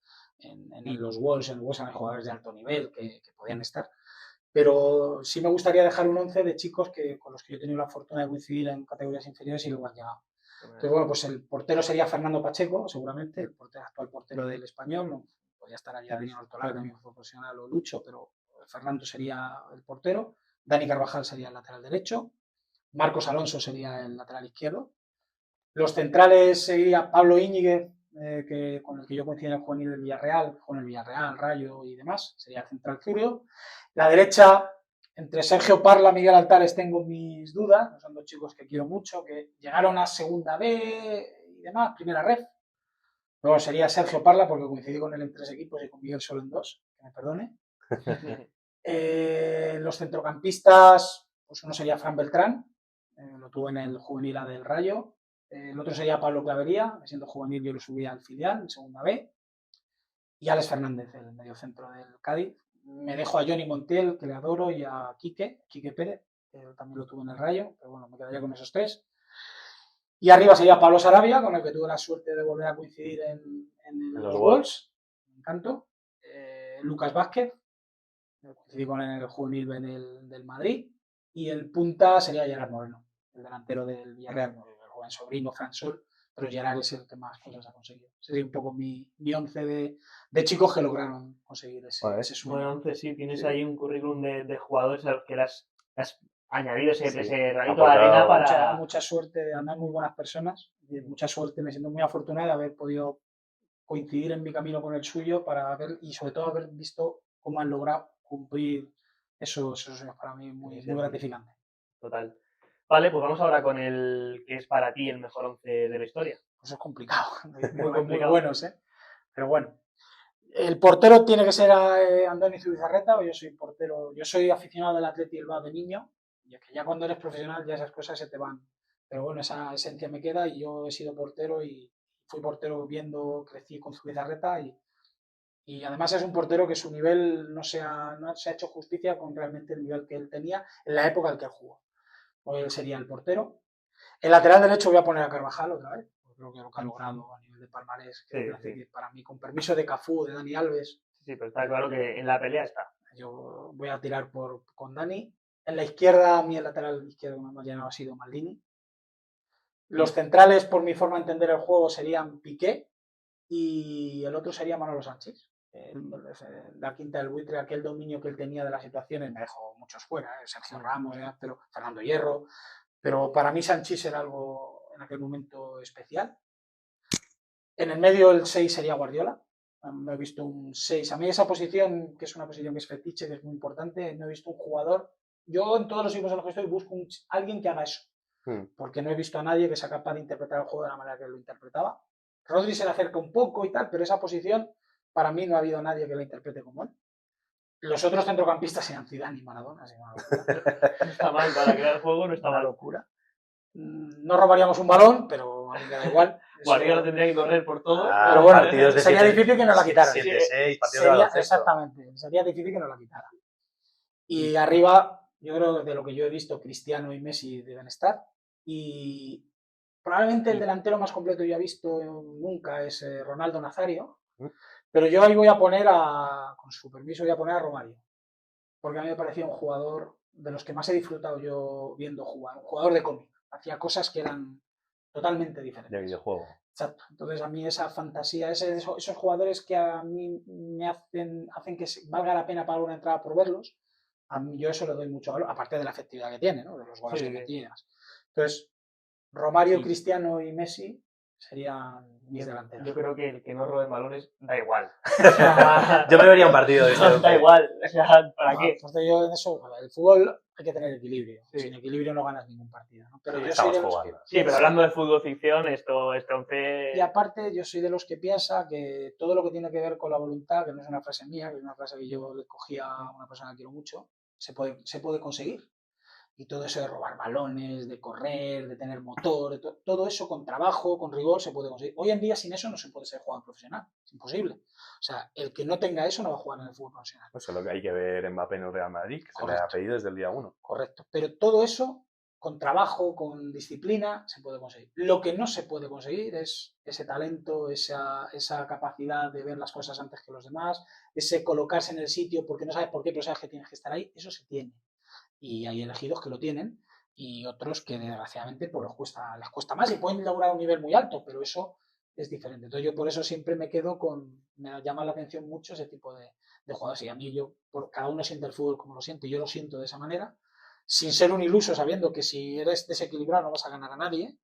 los Wolves, en hay jugadores de alto nivel que podían estar. Pero sí me gustaría dejar un 11 de chicos con los que yo he tenido la fortuna de coincidir en categorías inferiores y luego han llegado. Entonces, bueno, pues el portero sería Fernando Pacheco, seguramente, el actual portero del Español. No, podría estar allá Daniel Hortolá, que también fue profesional, o Lucho, pero Fernando sería el portero. Dani Carvajal sería el lateral derecho. Marcos Alonso sería el lateral izquierdo. Los centrales sería Pablo Íñiguez, con el que yo coincidí en el juvenil del Villarreal, con el Villarreal, Rayo y demás, sería el central zurdo. La derecha, entre Sergio Parla y Miguel Altares tengo mis dudas, son 2 chicos que quiero mucho, que llegaron a segunda B y demás, primera ref. Luego sería Sergio Parla, porque coincidí con él en 3 equipos y con Miguel solo en 2, que me perdone. Los centrocampistas, pues uno sería Fran Beltrán, lo tuve en el juvenil A del Rayo. El otro sería Pablo Clavería, siendo juvenil yo lo subí al filial, en segunda B. Y Alex Fernández, el mediocentro del Cádiz. Me dejo a Johnny Montiel, que le adoro, y a Quique Pérez, que también lo tuve en el Rayo, pero bueno, me quedaría con esos 3. Y arriba sería Pablo Sarabia, con el que tuve la suerte de volver a coincidir en los Wolves. Me encantó. Lucas Vázquez, coincidí con el juvenil B del Madrid. Y el punta sería Gerard Moreno, el delantero del Villarreal, el joven sobrino Fran Sol, pero Gerard es el que más cosas ha conseguido. Sería un poco mi 11 de chicos que lograron conseguir ese sueño. Bueno, 11 sí, tienes ahí un currículum de jugadores a los que has añadido ese granito de arena para... Mucha suerte, además muy buenas personas, mucha suerte, me siento muy afortunada de haber podido coincidir en mi camino con el suyo para ver, y sobre todo haber visto cómo han logrado cumplir esos sueños, para mí muy gratificante. Total. Vale, pues vamos ahora con el que es para ti el mejor 11 de la historia. Pues es complicado, muy buenos, ¿eh? Pero bueno. El portero tiene que ser Andoni Zubizarreta, yo soy aficionado del Athletic Bilbao de niño, y es que ya cuando eres profesional ya esas cosas se te van. Pero bueno, esa esencia me queda y yo he sido portero y fui portero crecí con Zubizarreta y además es un portero que su nivel no se ha hecho justicia con realmente el nivel que él tenía en la época en que él jugó. Hoy él sería el portero. El lateral derecho voy a poner a Carvajal otra vez. Creo que lo que ha logrado a nivel de palmarés, que para mí, con permiso de Cafú, de Dani Alves. Sí, pero está claro que en la pelea está. Yo voy a tirar con Dani. En la izquierda, a mí el lateral izquierdo más llenado ha sido Maldini. Los centrales, por mi forma de entender el juego, serían Piqué y el otro sería Manolo Sánchez. La quinta del buitre, aquel dominio que él tenía de las situaciones, me dejó muchos fuera. Sergio Ramos, pero Fernando Hierro. Pero para mí Sánchez era algo en aquel momento especial. En el medio el 6 sería Guardiola. No he visto un 6. A mí esa posición, que es una posición que es fetiche, que es muy importante, no he visto un jugador. Yo en todos los equipos en los que estoy busco alguien que haga eso. porque no he visto a nadie que sea capaz de interpretar el juego de la manera que él lo interpretaba. Rodri se le acerca un poco y tal, pero esa posición, para mí no ha habido nadie que la interprete como él. Los otros centrocampistas eran Zidane y Maradona, así una locura. No está mal, para crear juego no está Una mal. locura. No robaríamos un balón, pero a mí me da igual. Guardiola tendría que correr por todo. Pero bueno, partidos de sería difícil que nos la quitaran. 7-6, partidos de Sería, baloncesto. exactamente, sería difícil que nos la quitaran. Y arriba, yo creo que de lo que yo he visto, Cristiano y Messi deben estar. Y probablemente el delantero más completo que yo he visto nunca es Ronaldo Nazario. Pero yo ahí voy a poner con su permiso, voy a poner a Romario. Porque a mí me parecía un jugador de los que más he disfrutado yo viendo jugar. Un jugador de cómic. Hacía cosas que eran totalmente diferentes. De videojuego. Exacto. Entonces a mí esa fantasía, esos jugadores que a mí me hacen que valga la pena pagar una entrada por verlos, a mí yo eso le doy mucho valor, aparte de la efectividad que tiene, ¿no? De los goles que metías. Entonces, Romario, Cristiano y Messi serían mis delanteros. Yo creo que el que no robe balones da igual. Yo me vería un partido de eso. Da igual. O sea, ¿para qué? Entonces yo en eso, el fútbol hay que tener equilibrio. Sí. Sin equilibrio no ganas ningún partido, ¿no? Pero yo soy Estamos de los jugando. que Sí, pero hablando de fútbol ficción, esto es Y aparte, yo soy de los que piensa que todo lo que tiene que ver con la voluntad, que no es una frase mía, que es una frase que yo le cogí a una persona que quiero mucho, se puede conseguir. Y todo eso de robar balones, de correr, de tener motor, todo eso con trabajo, con rigor, se puede conseguir. Hoy en día sin eso no se puede ser jugador profesional. Es imposible. O sea, el que no tenga eso no va a jugar en el fútbol profesional. Eso es lo que hay que ver Mbappé en el Real Madrid, que se le ha pedido desde el día 1. Correcto. Pero todo eso, con trabajo, con disciplina, se puede conseguir. Lo que no se puede conseguir es ese talento, esa capacidad de ver las cosas antes que los demás, ese colocarse en el sitio porque no sabes por qué, pero sabes que tienes que estar ahí. Eso se tiene. Y hay elegidos que lo tienen y otros que desgraciadamente pues, les cuesta más y pueden lograr un nivel muy alto, pero eso es diferente. Entonces yo por eso siempre me quedo me llama la atención mucho ese tipo de jugadores. Y a mí cada uno siente el fútbol como lo siente y yo lo siento de esa manera, sin ser un iluso, sabiendo que si eres desequilibrado no vas a ganar a nadie,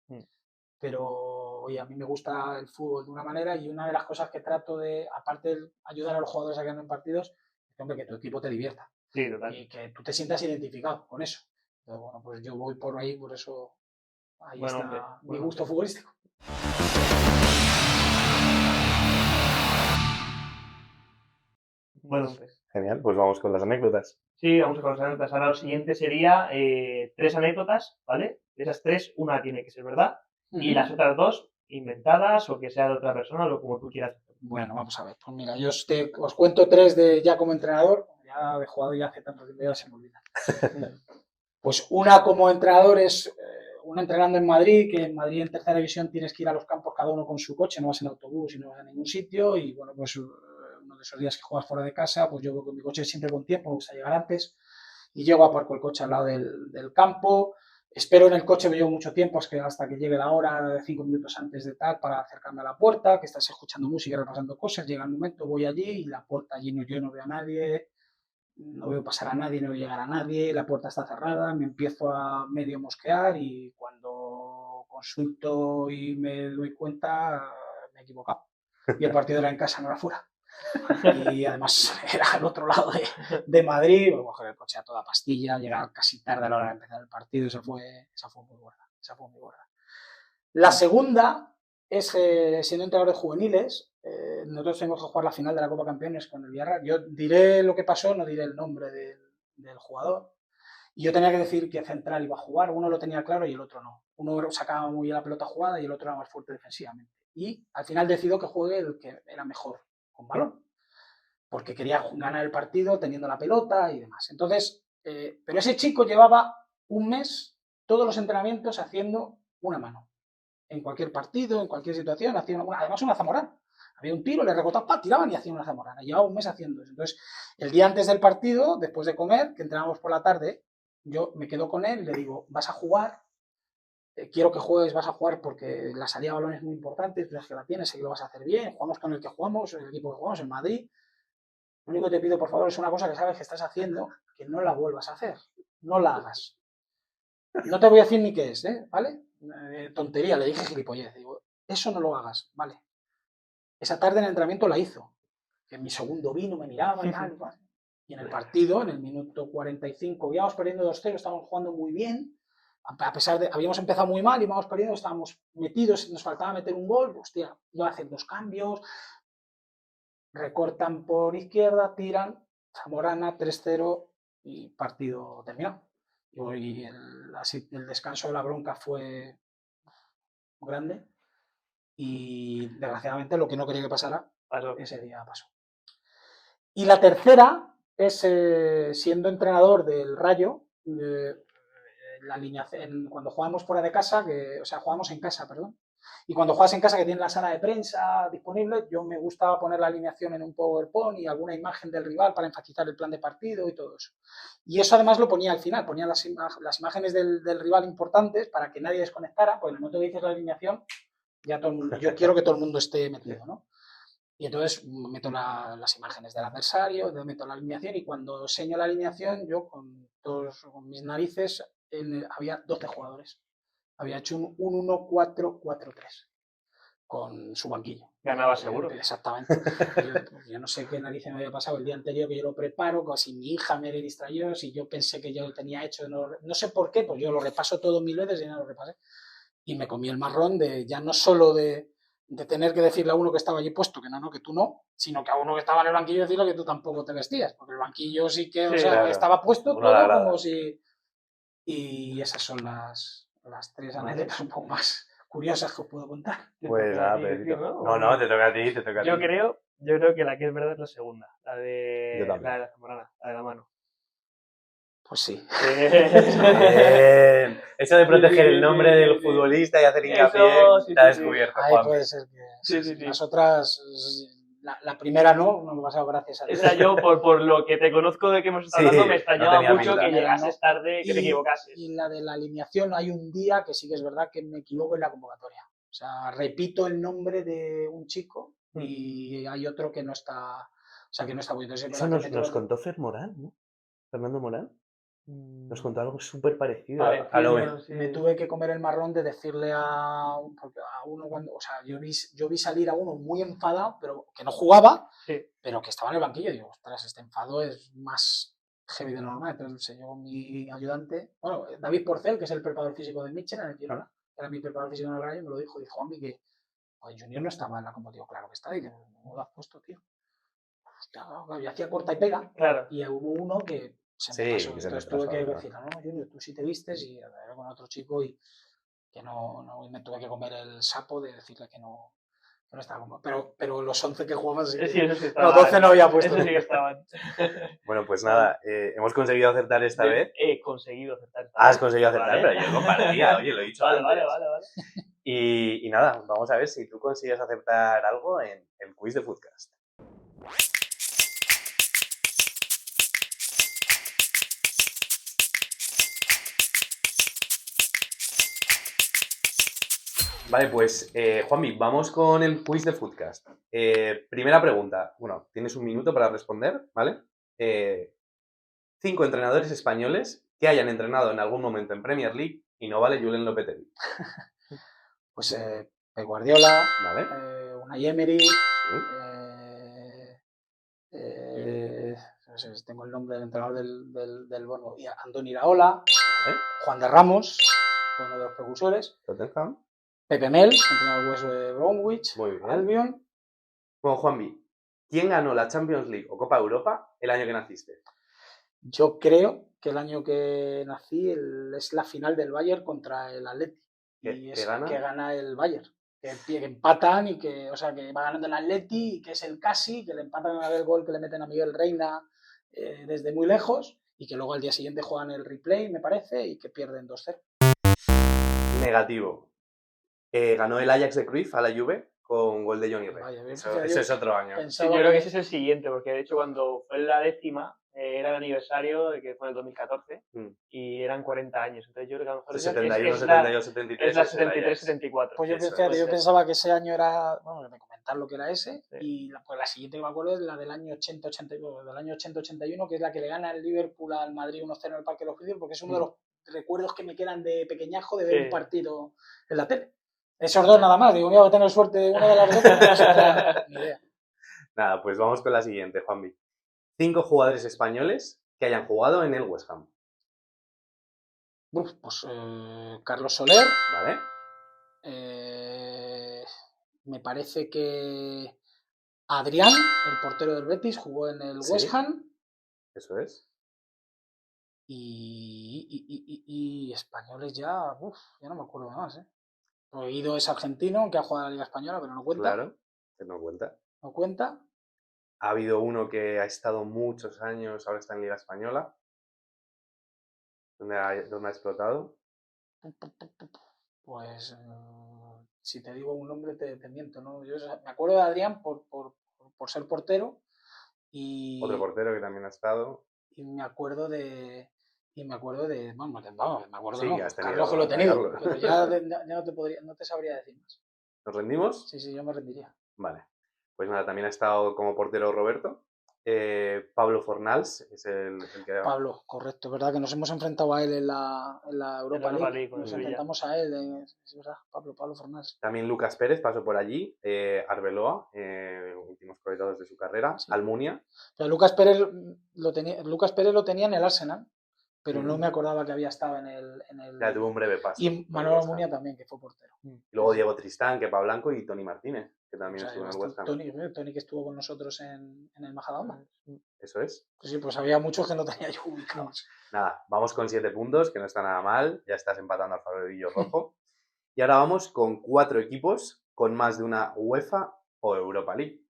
pero oye, a mí me gusta el fútbol de una manera y una de las cosas que trato de, aparte de ayudar a los jugadores a ganar partidos, es hombre, que tu equipo te divierta. Sí, total. Y que tú te sientas identificado con eso. Entonces, bueno, pues yo voy por ahí, por eso ahí está mi gusto futbolístico. Bueno, pues. Genial, pues vamos con las anécdotas. Sí, vamos con las anécdotas. Ahora lo siguiente sería 3 anécdotas, ¿vale? De esas 3, una tiene que ser verdad y las otras 2 inventadas o que sea de otra persona, o como tú quieras. Bueno, vamos a ver. Pues mira, yo os cuento 3 ya como entrenador. Ya de jugador ya hace tantos días se me olvida. Pues una como entrenador es una entrenando en Madrid, que en Madrid en tercera división tienes que ir a los campos cada uno con su coche, no vas en autobús y no vas a ningún sitio y bueno, pues uno de esos días que juegas fuera de casa, pues yo voy con mi coche siempre con tiempo, me gusta llegar antes y llego, aparco el coche al lado del campo, espero en el coche, me llevo mucho tiempo hasta que llegue la hora de 5 minutos antes de tal para acercarme a la puerta, que estás escuchando música y repasando cosas, llega el momento, voy allí y la puerta allí yo no veo a nadie, no veo pasar a nadie, no veo llegar a nadie, la puerta está cerrada, me empiezo a medio mosquear y cuando consulto y me doy cuenta me he equivocado. Y el partido era en casa, no era fuera. Y además era al otro lado de Madrid, voy a coger el coche a toda pastilla, llegar casi tarde a la hora de empezar el partido, esa fue muy gorda. La segunda es siendo entrenador de juveniles, nosotros tenemos que jugar la final de la Copa Campeones con el Villarreal. Yo diré lo que pasó, no diré el nombre del jugador. Y yo tenía que decir qué central iba a jugar. Uno lo tenía claro y el otro no. Uno sacaba muy bien la pelota jugada y el otro era más fuerte defensivamente. Y al final decidió que juegue el que era mejor con balón. Porque quería ganar el partido teniendo la pelota y demás. Entonces, pero ese chico llevaba un mes todos los entrenamientos haciendo una mano. En cualquier partido, en cualquier situación, hacía además una zamorana. Había un tiro, le recotaba, tiraban y hacían una zamorana. Llevaba un mes haciendo eso. Entonces, el día antes del partido, después de comer, que entrenábamos por la tarde, yo me quedo con él y le digo, vas a jugar, quiero que juegues, vas a jugar porque la salida de balón es muy importante, tú sabes que la tienes, sé que lo vas a hacer bien, jugamos con el que jugamos, el equipo que jugamos en Madrid. Lo único que te pido, por favor, es una cosa que sabes que estás haciendo, que no la vuelvas a hacer, no la hagas. No te voy a decir ni qué es, ¿vale? Tontería, le dije gilipollez. Digo, eso no lo hagas, ¿vale? Esa tarde en el entrenamiento la hizo. Que en mi segundo vino me miraba y tal. Y en el partido, en el minuto 45, íbamos perdiendo 2-0, estábamos jugando muy bien. a pesar de, habíamos empezado muy mal, íbamos perdiendo, estábamos metidos, nos faltaba meter un gol, hostia, iba a hacer 2 cambios, recortan por izquierda, tiran, Zamorana 3-0 y partido terminado. Y el descanso de la bronca fue grande y desgraciadamente lo que no quería que pasara, ese día pasó. Y la tercera es siendo entrenador del Rayo, la alineación, cuando jugamos fuera de casa, o sea, jugamos en casa, perdón. Y cuando juegas en casa, que tienes la sala de prensa disponible, yo me gustaba poner la alineación en un PowerPoint y alguna imagen del rival para enfatizar el plan de partido y todo eso. Y eso además lo ponía al final, ponía las imágenes del rival importantes para que nadie desconectara, porque en el momento que dices la alineación, ya todo el mundo, yo quiero que todo el mundo esté metido, ¿no? Y entonces meto las imágenes del adversario, meto la alineación y cuando enseño la alineación, yo con mis narices había 12 jugadores. Había hecho un 1-4-4-3 con su banquillo. Ganaba seguro. Exactamente. Yo no sé qué narices me había pasado el día anterior que yo lo preparo, si mi hija me distrayó, si yo pensé que yo lo tenía hecho, no sé por qué, pues yo lo repaso todo 1000 veces y no lo repasé. Y me comí el marrón ya no solo de tener que decirle a uno que estaba allí puesto que no, que tú no, sino que a uno que estaba en el banquillo decirle que tú tampoco te vestías, porque el banquillo sí que, o sea, claro, estaba puesto todo como si... Y esas son las 3 anécdotas un poco más curiosas que os puedo contar. Pues nada, no, te toca a ti, te toca a ti. Yo creo que la que es verdad es la segunda, la de la Zamorana, la de la mano. Pues sí. Bien. Eso de proteger el nombre del futbolista y hacer hincapié está descubierto. Ahí puede ser que... Sí. Las otras... La primera no me ha pasado gracias a Dios. O sea, yo por lo que te conozco de que hemos estado hablando, me extrañaba mucho que llegases tarde, que te equivocases. Y la de la alineación, hay un día que sí que es verdad que me equivoco en la convocatoria. O sea, repito el nombre de un chico y hay otro que no está... O sea, que no está muy... Eso nos contó Morán, ¿no? Fernando Morán. Nos contó algo súper parecido. Me tuve que comer el marrón de decirle a uno cuando, o sea, yo vi salir a uno muy enfadado, pero que no jugaba, pero que estaba en el banquillo. Y digo, ostras, este enfado es más heavy de normal. Entonces yo, mi ayudante, bueno, David Porcel, que es el preparador físico de Mitchell en el Girona, era mi preparador físico en el Rayo, me lo dijo a mí que Junior no estaba en la convocatoria. Claro que está, y que no lo has puesto, tío. Hostia, yo hacía corta y pega, y hubo uno que se me pasó. Entonces tuve que decir, no, Junior, tú sí te vistes, y era con otro chico y que no me tuve que comer el sapo de decirle que no estaba como... Pero los 11 que jugaban sí, los 12 no había puesto. Eso sí que estaban. Bueno, pues nada, hemos conseguido acertar esta vez. He conseguido acertar. Has conseguido acertar, pero yo compartía, oye, lo he dicho antes. Vale. Y nada, vamos a ver si tú consigues acertar algo en el quiz de Footcast. Vale, pues Juanmi, vamos con el quiz de Footcast. Primera pregunta. Bueno, tienes un minuto para responder, ¿vale? 5 entrenadores españoles que hayan entrenado en algún momento en Premier League y no vale Julen Lopetegui. Pues Pep Guardiola, ¿vale? Unai Emery, no sé si tengo el nombre del entrenador del Bono, y Andoni Iraola, ¿vale? Juan de Ramos, uno de los precursores. Tottenham. Pepe Mel, entrenador del West Bromwich. Muy bien. Albion. Bueno, Juanmi, ¿quién ganó la Champions League o Copa Europa el año que naciste? Yo creo que el año que nací es la final del Bayern contra el Atleti. Y es que gana el Bayern. Que empatan y que va ganando el Atleti y que es el casi, que le empatan a el gol que le meten a Miguel Reina desde muy lejos y que luego al día siguiente juegan el replay, me parece, y que pierden 2-0. Negativo. Ganó el Ajax de Cruyff a la Juve con gol de Johnny Rey. Ese es otro año. Sí, yo creo que ese es el siguiente, porque de hecho cuando fue la 10ª era el aniversario de que fue en el 2014 y eran 40 años. Entonces yo creo que a lo mejor 71, 72, 73. Es la 73-74. Pues yo pensaba que ese año era, bueno, de comentar lo que era ese, y pues la siguiente que me acuerdo es la del año 80-81, que es la que le gana el Liverpool al Madrid 1-0 en el Parque de los Príncipes, porque es uno de los recuerdos que me quedan de pequeñajo de ver un partido en la tele. Esos dos nada más, digo, voy a tener suerte de una de las dos, pero ni idea. Nada, pues vamos con la siguiente, Juanmi. 5 jugadores españoles que hayan jugado en el West Ham. Pues Carlos Soler. ¿Vale? Me parece que Adrián, el portero del Betis, jugó en el Sí. West Ham. Eso es. Y españoles ya no me acuerdo más, ¿eh? Guido es argentino, que ha jugado en la Liga Española, pero no cuenta. Claro, que no cuenta. No cuenta. Ha habido uno que ha estado muchos años, ahora está en Liga Española. ¿Dónde ha explotado? Pues si te digo un nombre te miento, ¿no? Yo me acuerdo de Adrián por ser portero y Otro portero que también ha estado. me acuerdo de vamos, me acuerdo, Sí, no, que has tenido, Carlos que lo he tenido, Carlos. pero ya no te sabría decir más. ¿Nos rendimos? Sí, yo me rendiría. Vale. Pues nada, también ha estado como portero Roberto. Pablo Fornals es el que... Pablo, correcto, es verdad que nos hemos enfrentado a él en la Europa League. con Nos Sevilla. enfrentamos a él, es verdad, Pablo Fornals. También Lucas Pérez pasó por allí. Arbeloa, últimos coleados de su carrera. Sí. Almunia. Pero Lucas Pérez lo tenía en el Arsenal, pero no me acordaba que había estado en el... Ya tuvo un breve paso. Y Manuel Almunia también, que fue portero. Y luego Diego Tristán, Kepa Blanco y Tony Martínez, que también estuvo en el West Ham. Tony que estuvo con nosotros en el Majadahonda. Eso es. Sí, pues había muchos que no tenía yo ubicados. Nada, vamos con 7 puntos, que no está nada mal. Ya estás empatando al favorillo rojo. Y ahora vamos con 4 equipos con más de una UEFA o Europa League.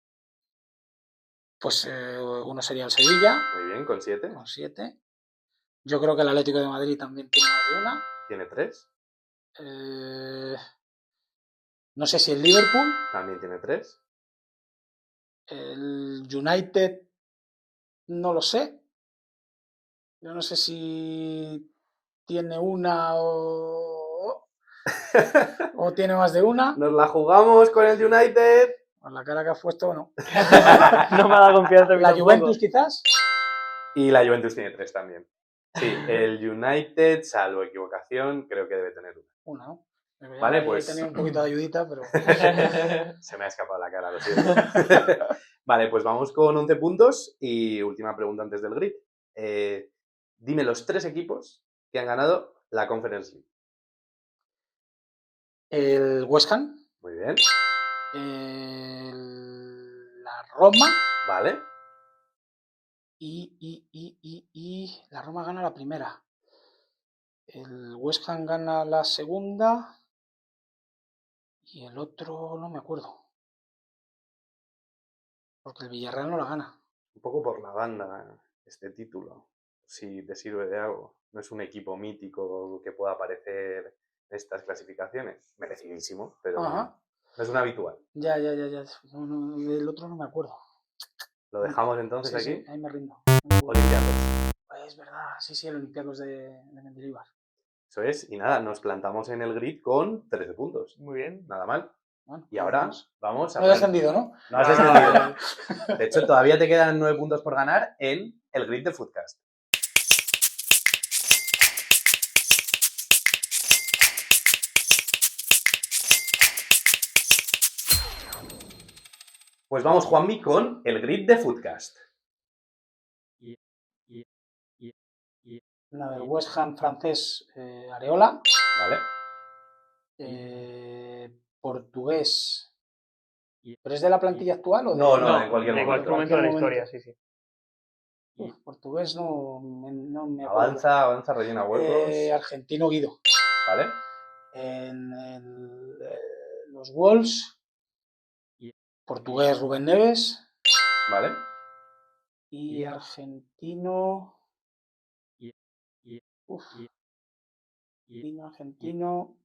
Pues uno sería el Sevilla. Muy bien, con 7. Con 7. Yo creo que el Atlético de Madrid también tiene más de una. Tiene 3. No sé si el Liverpool. También tiene 3. El United, no lo sé. Yo no sé si tiene una o tiene más de una. Nos la jugamos con el United. Con la cara que has puesto, no. No me ha dado confianza. La Juventus, quizás. Y la Juventus tiene 3 también. Sí, el United, salvo equivocación, creo que debe tener una. Una, ¿no? Vale, pues... He tenido un poquito de ayudita, pero... Se me ha escapado la cara, lo siento. Vale, pues vamos con 11 puntos y última pregunta antes del grid. Dime los 3 equipos que han ganado la Conference League. El West Ham. Muy bien. La Roma. Vale. Y la Roma gana la primera. El West Ham gana la segunda. Y el otro no me acuerdo. Porque el Villarreal no la gana. Un poco por la banda este título, si te sirve de algo. No es un equipo mítico que pueda aparecer en estas clasificaciones. Merecidísimo, pero no es un habitual. Ya. No, del otro no me acuerdo. ¿Lo dejamos entonces aquí? Sí, ahí me rindo. Olympiacos. Es verdad, sí, el Olympiacos de Mendilibar. Eso es, y nada, nos plantamos en el grid con 13 puntos. Muy bien. Nada mal. Bueno, y ahora vamos a... No he descendido, ¿no? No has descendido. De hecho, todavía te quedan 9 puntos por ganar en el grid de Footcast. Pues vamos, Juanmi, con el grid de Footcast. El West Ham francés, Areola. Vale. Portugués. ¿Pero es de la plantilla actual o de...? No, en cualquier momento. En cualquier momento de la historia, sí. Portugués no me acuerdo. Avanza, rellena huecos. Argentino Guido. Vale. En los Wolves. Portugués Rubén Neves. Vale. Y argentino... Argentino...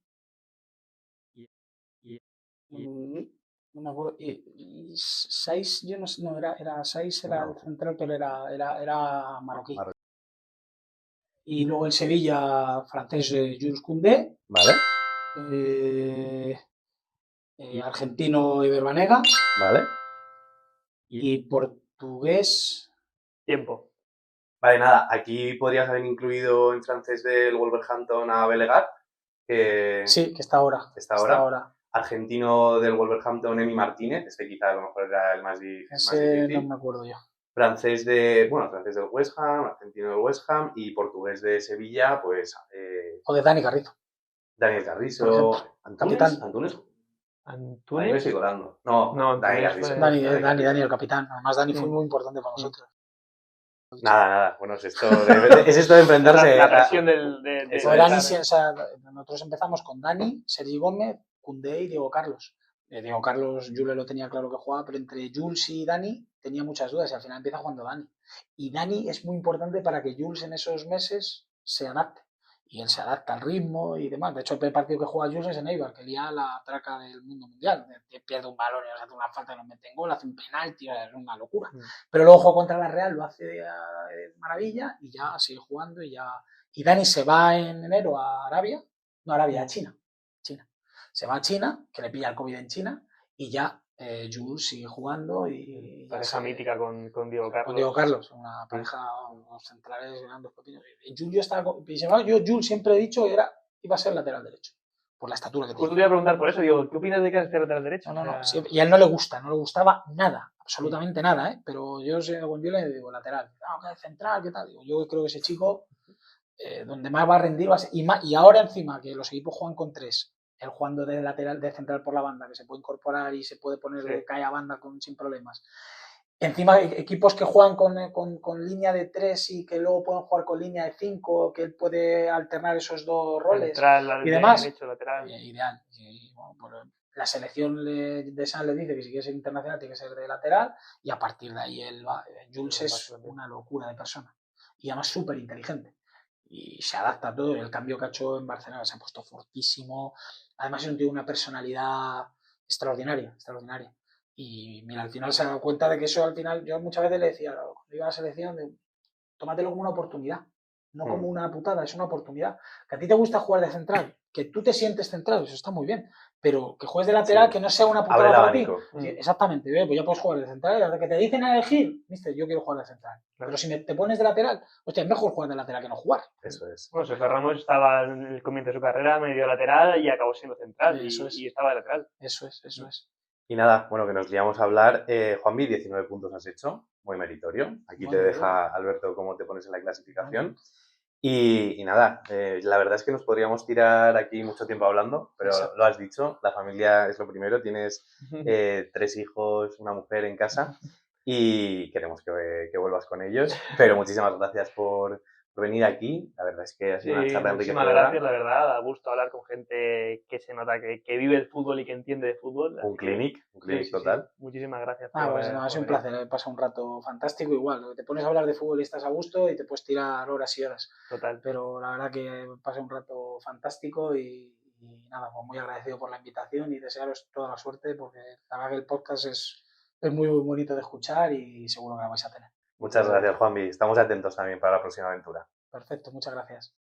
No me acuerdo. Y Saiz, yo no sé, no, Saiz era el central, pero era marroquí. Y luego el Sevilla francés, Jules Koundé. Vale. Argentino, Ever Banega. Vale. Y portugués... Tiempo. Vale, nada, aquí podrías haber incluido en francés del Wolverhampton a Belegar. Sí, que está ahora. Está ahora. Argentino del Wolverhampton, Emi Martínez. Este quizá a lo mejor era el más difícil. No me acuerdo yo. francés del West Ham, argentino del West Ham y portugués de Sevilla, pues O de Dani Carrizo. Daniel Por Carrizo, ejemplo, Antunes, capitán. Antunes, ahí me ¿Antunes? estoy colando. No, Daniel Antunes Carrizo. fue- Dani, el capitán. Además, Dani fue muy importante para nosotros. Nada, bueno, es esto de enfrentarse La a- presión de Eso Pues es. Dani, sí, o sea, nosotros empezamos con Dani, Sergi Gómez, Koundé y Diego Carlos. Diego Carlos, Jules lo tenía claro que jugaba, pero entre Jules y Dani tenía muchas dudas y al final empieza jugando Dani. Y Dani es muy importante para que Jules en esos meses se adapte. Y él se adapta al ritmo y demás. De hecho, el primer partido que juega Jules es en Eibar, que lía la traca del mundo mundial. Pierde un balón y hace una falta y nos mete en gol, hace un penalti, es una locura. Pero luego juega contra la Real, lo hace de maravilla y ya sigue jugando y ya... Y Dani se va en enero a Arabia, no a Arabia, a China. Se va a China, que le pilla el COVID en China, y ya Jules sigue jugando y... Pareja mítica con Diego Carlos. Con Diego Carlos, una pareja, unos centrales grandes pequeños. Yo Jules siempre he dicho que iba a ser lateral derecho, por la estatura que Justo tiene. te iba a preguntar por eso, digo, ¿qué opinas de que sea lateral derecho? No, O sea, siempre, y a él no le gustaba nada, absolutamente nada, ¿eh? Pero yo con Jules le digo lateral, que central, ¿qué tal? Digo, yo creo que ese chico, donde más va a rendir va a ser, y ahora encima que los equipos juegan con tres, él jugando de lateral, de central por la banda, que se puede incorporar y se puede poner de calle a banda sin problemas. Encima equipos que juegan con línea de 3 y que luego pueden jugar con línea de 5, que él puede alternar esos dos roles central, y demás. Derecho, lateral. Ideal. Y, bueno, pues, la selección de San le dice que si quiere ser internacional tiene que ser de lateral y a partir de ahí Jules es una locura de persona y además súper inteligente y se adapta a todo. El cambio que ha hecho en Barcelona se ha puesto fortísimo. Además es un tío de una personalidad extraordinaria. Y mira, al final se ha dado cuenta de que eso al final, yo muchas veces le decía, cuando iba a la selección, tómatelo como una oportunidad, no como una putada, es una oportunidad. Que a ti te gusta jugar de central, que tú te sientes central, eso está muy bien, pero que juegues de lateral, que no sea una putada para ti. Sí, exactamente, pues ya puedes jugar de central, desde que te dicen a elegir, mister, yo quiero jugar de central. Claro. Pero si te pones de lateral, hostia, es mejor jugar de lateral que no jugar. Eso es. Bueno, Sergio Ramos estaba en el comienzo de su carrera medio lateral y acabó siendo central y estaba de lateral. Eso es. Y nada, bueno, que nos liamos a hablar. Juanvi, 19 puntos has hecho, muy meritorio. Aquí te deja Alberto cómo te pones en la clasificación. Y nada, la verdad es que nos podríamos tirar aquí mucho tiempo hablando, pero lo has dicho, la familia es lo primero, tienes 3 hijos, una mujer en casa y queremos que vuelvas con ellos. Pero muchísimas gracias por venir aquí, la verdad es que ha sido una charla enriquecedora. Muchísimas gracias, la verdad, da gusto hablar con gente que se nota que vive el fútbol y que entiende de fútbol. Un clinic total. Sí. Muchísimas gracias. Pues ha sido un placer, he pasado un rato fantástico igual, te pones a hablar de fútbol y estás a gusto y te puedes tirar horas y horas. Total. Pero la verdad que pasé un rato fantástico y nada, pues muy agradecido por la invitación y desearos toda la suerte porque la verdad que el podcast es muy, muy bonito de escuchar y seguro que la vais a tener. Muchas gracias, Juanvi. Estamos atentos también para la próxima aventura. Perfecto, muchas gracias.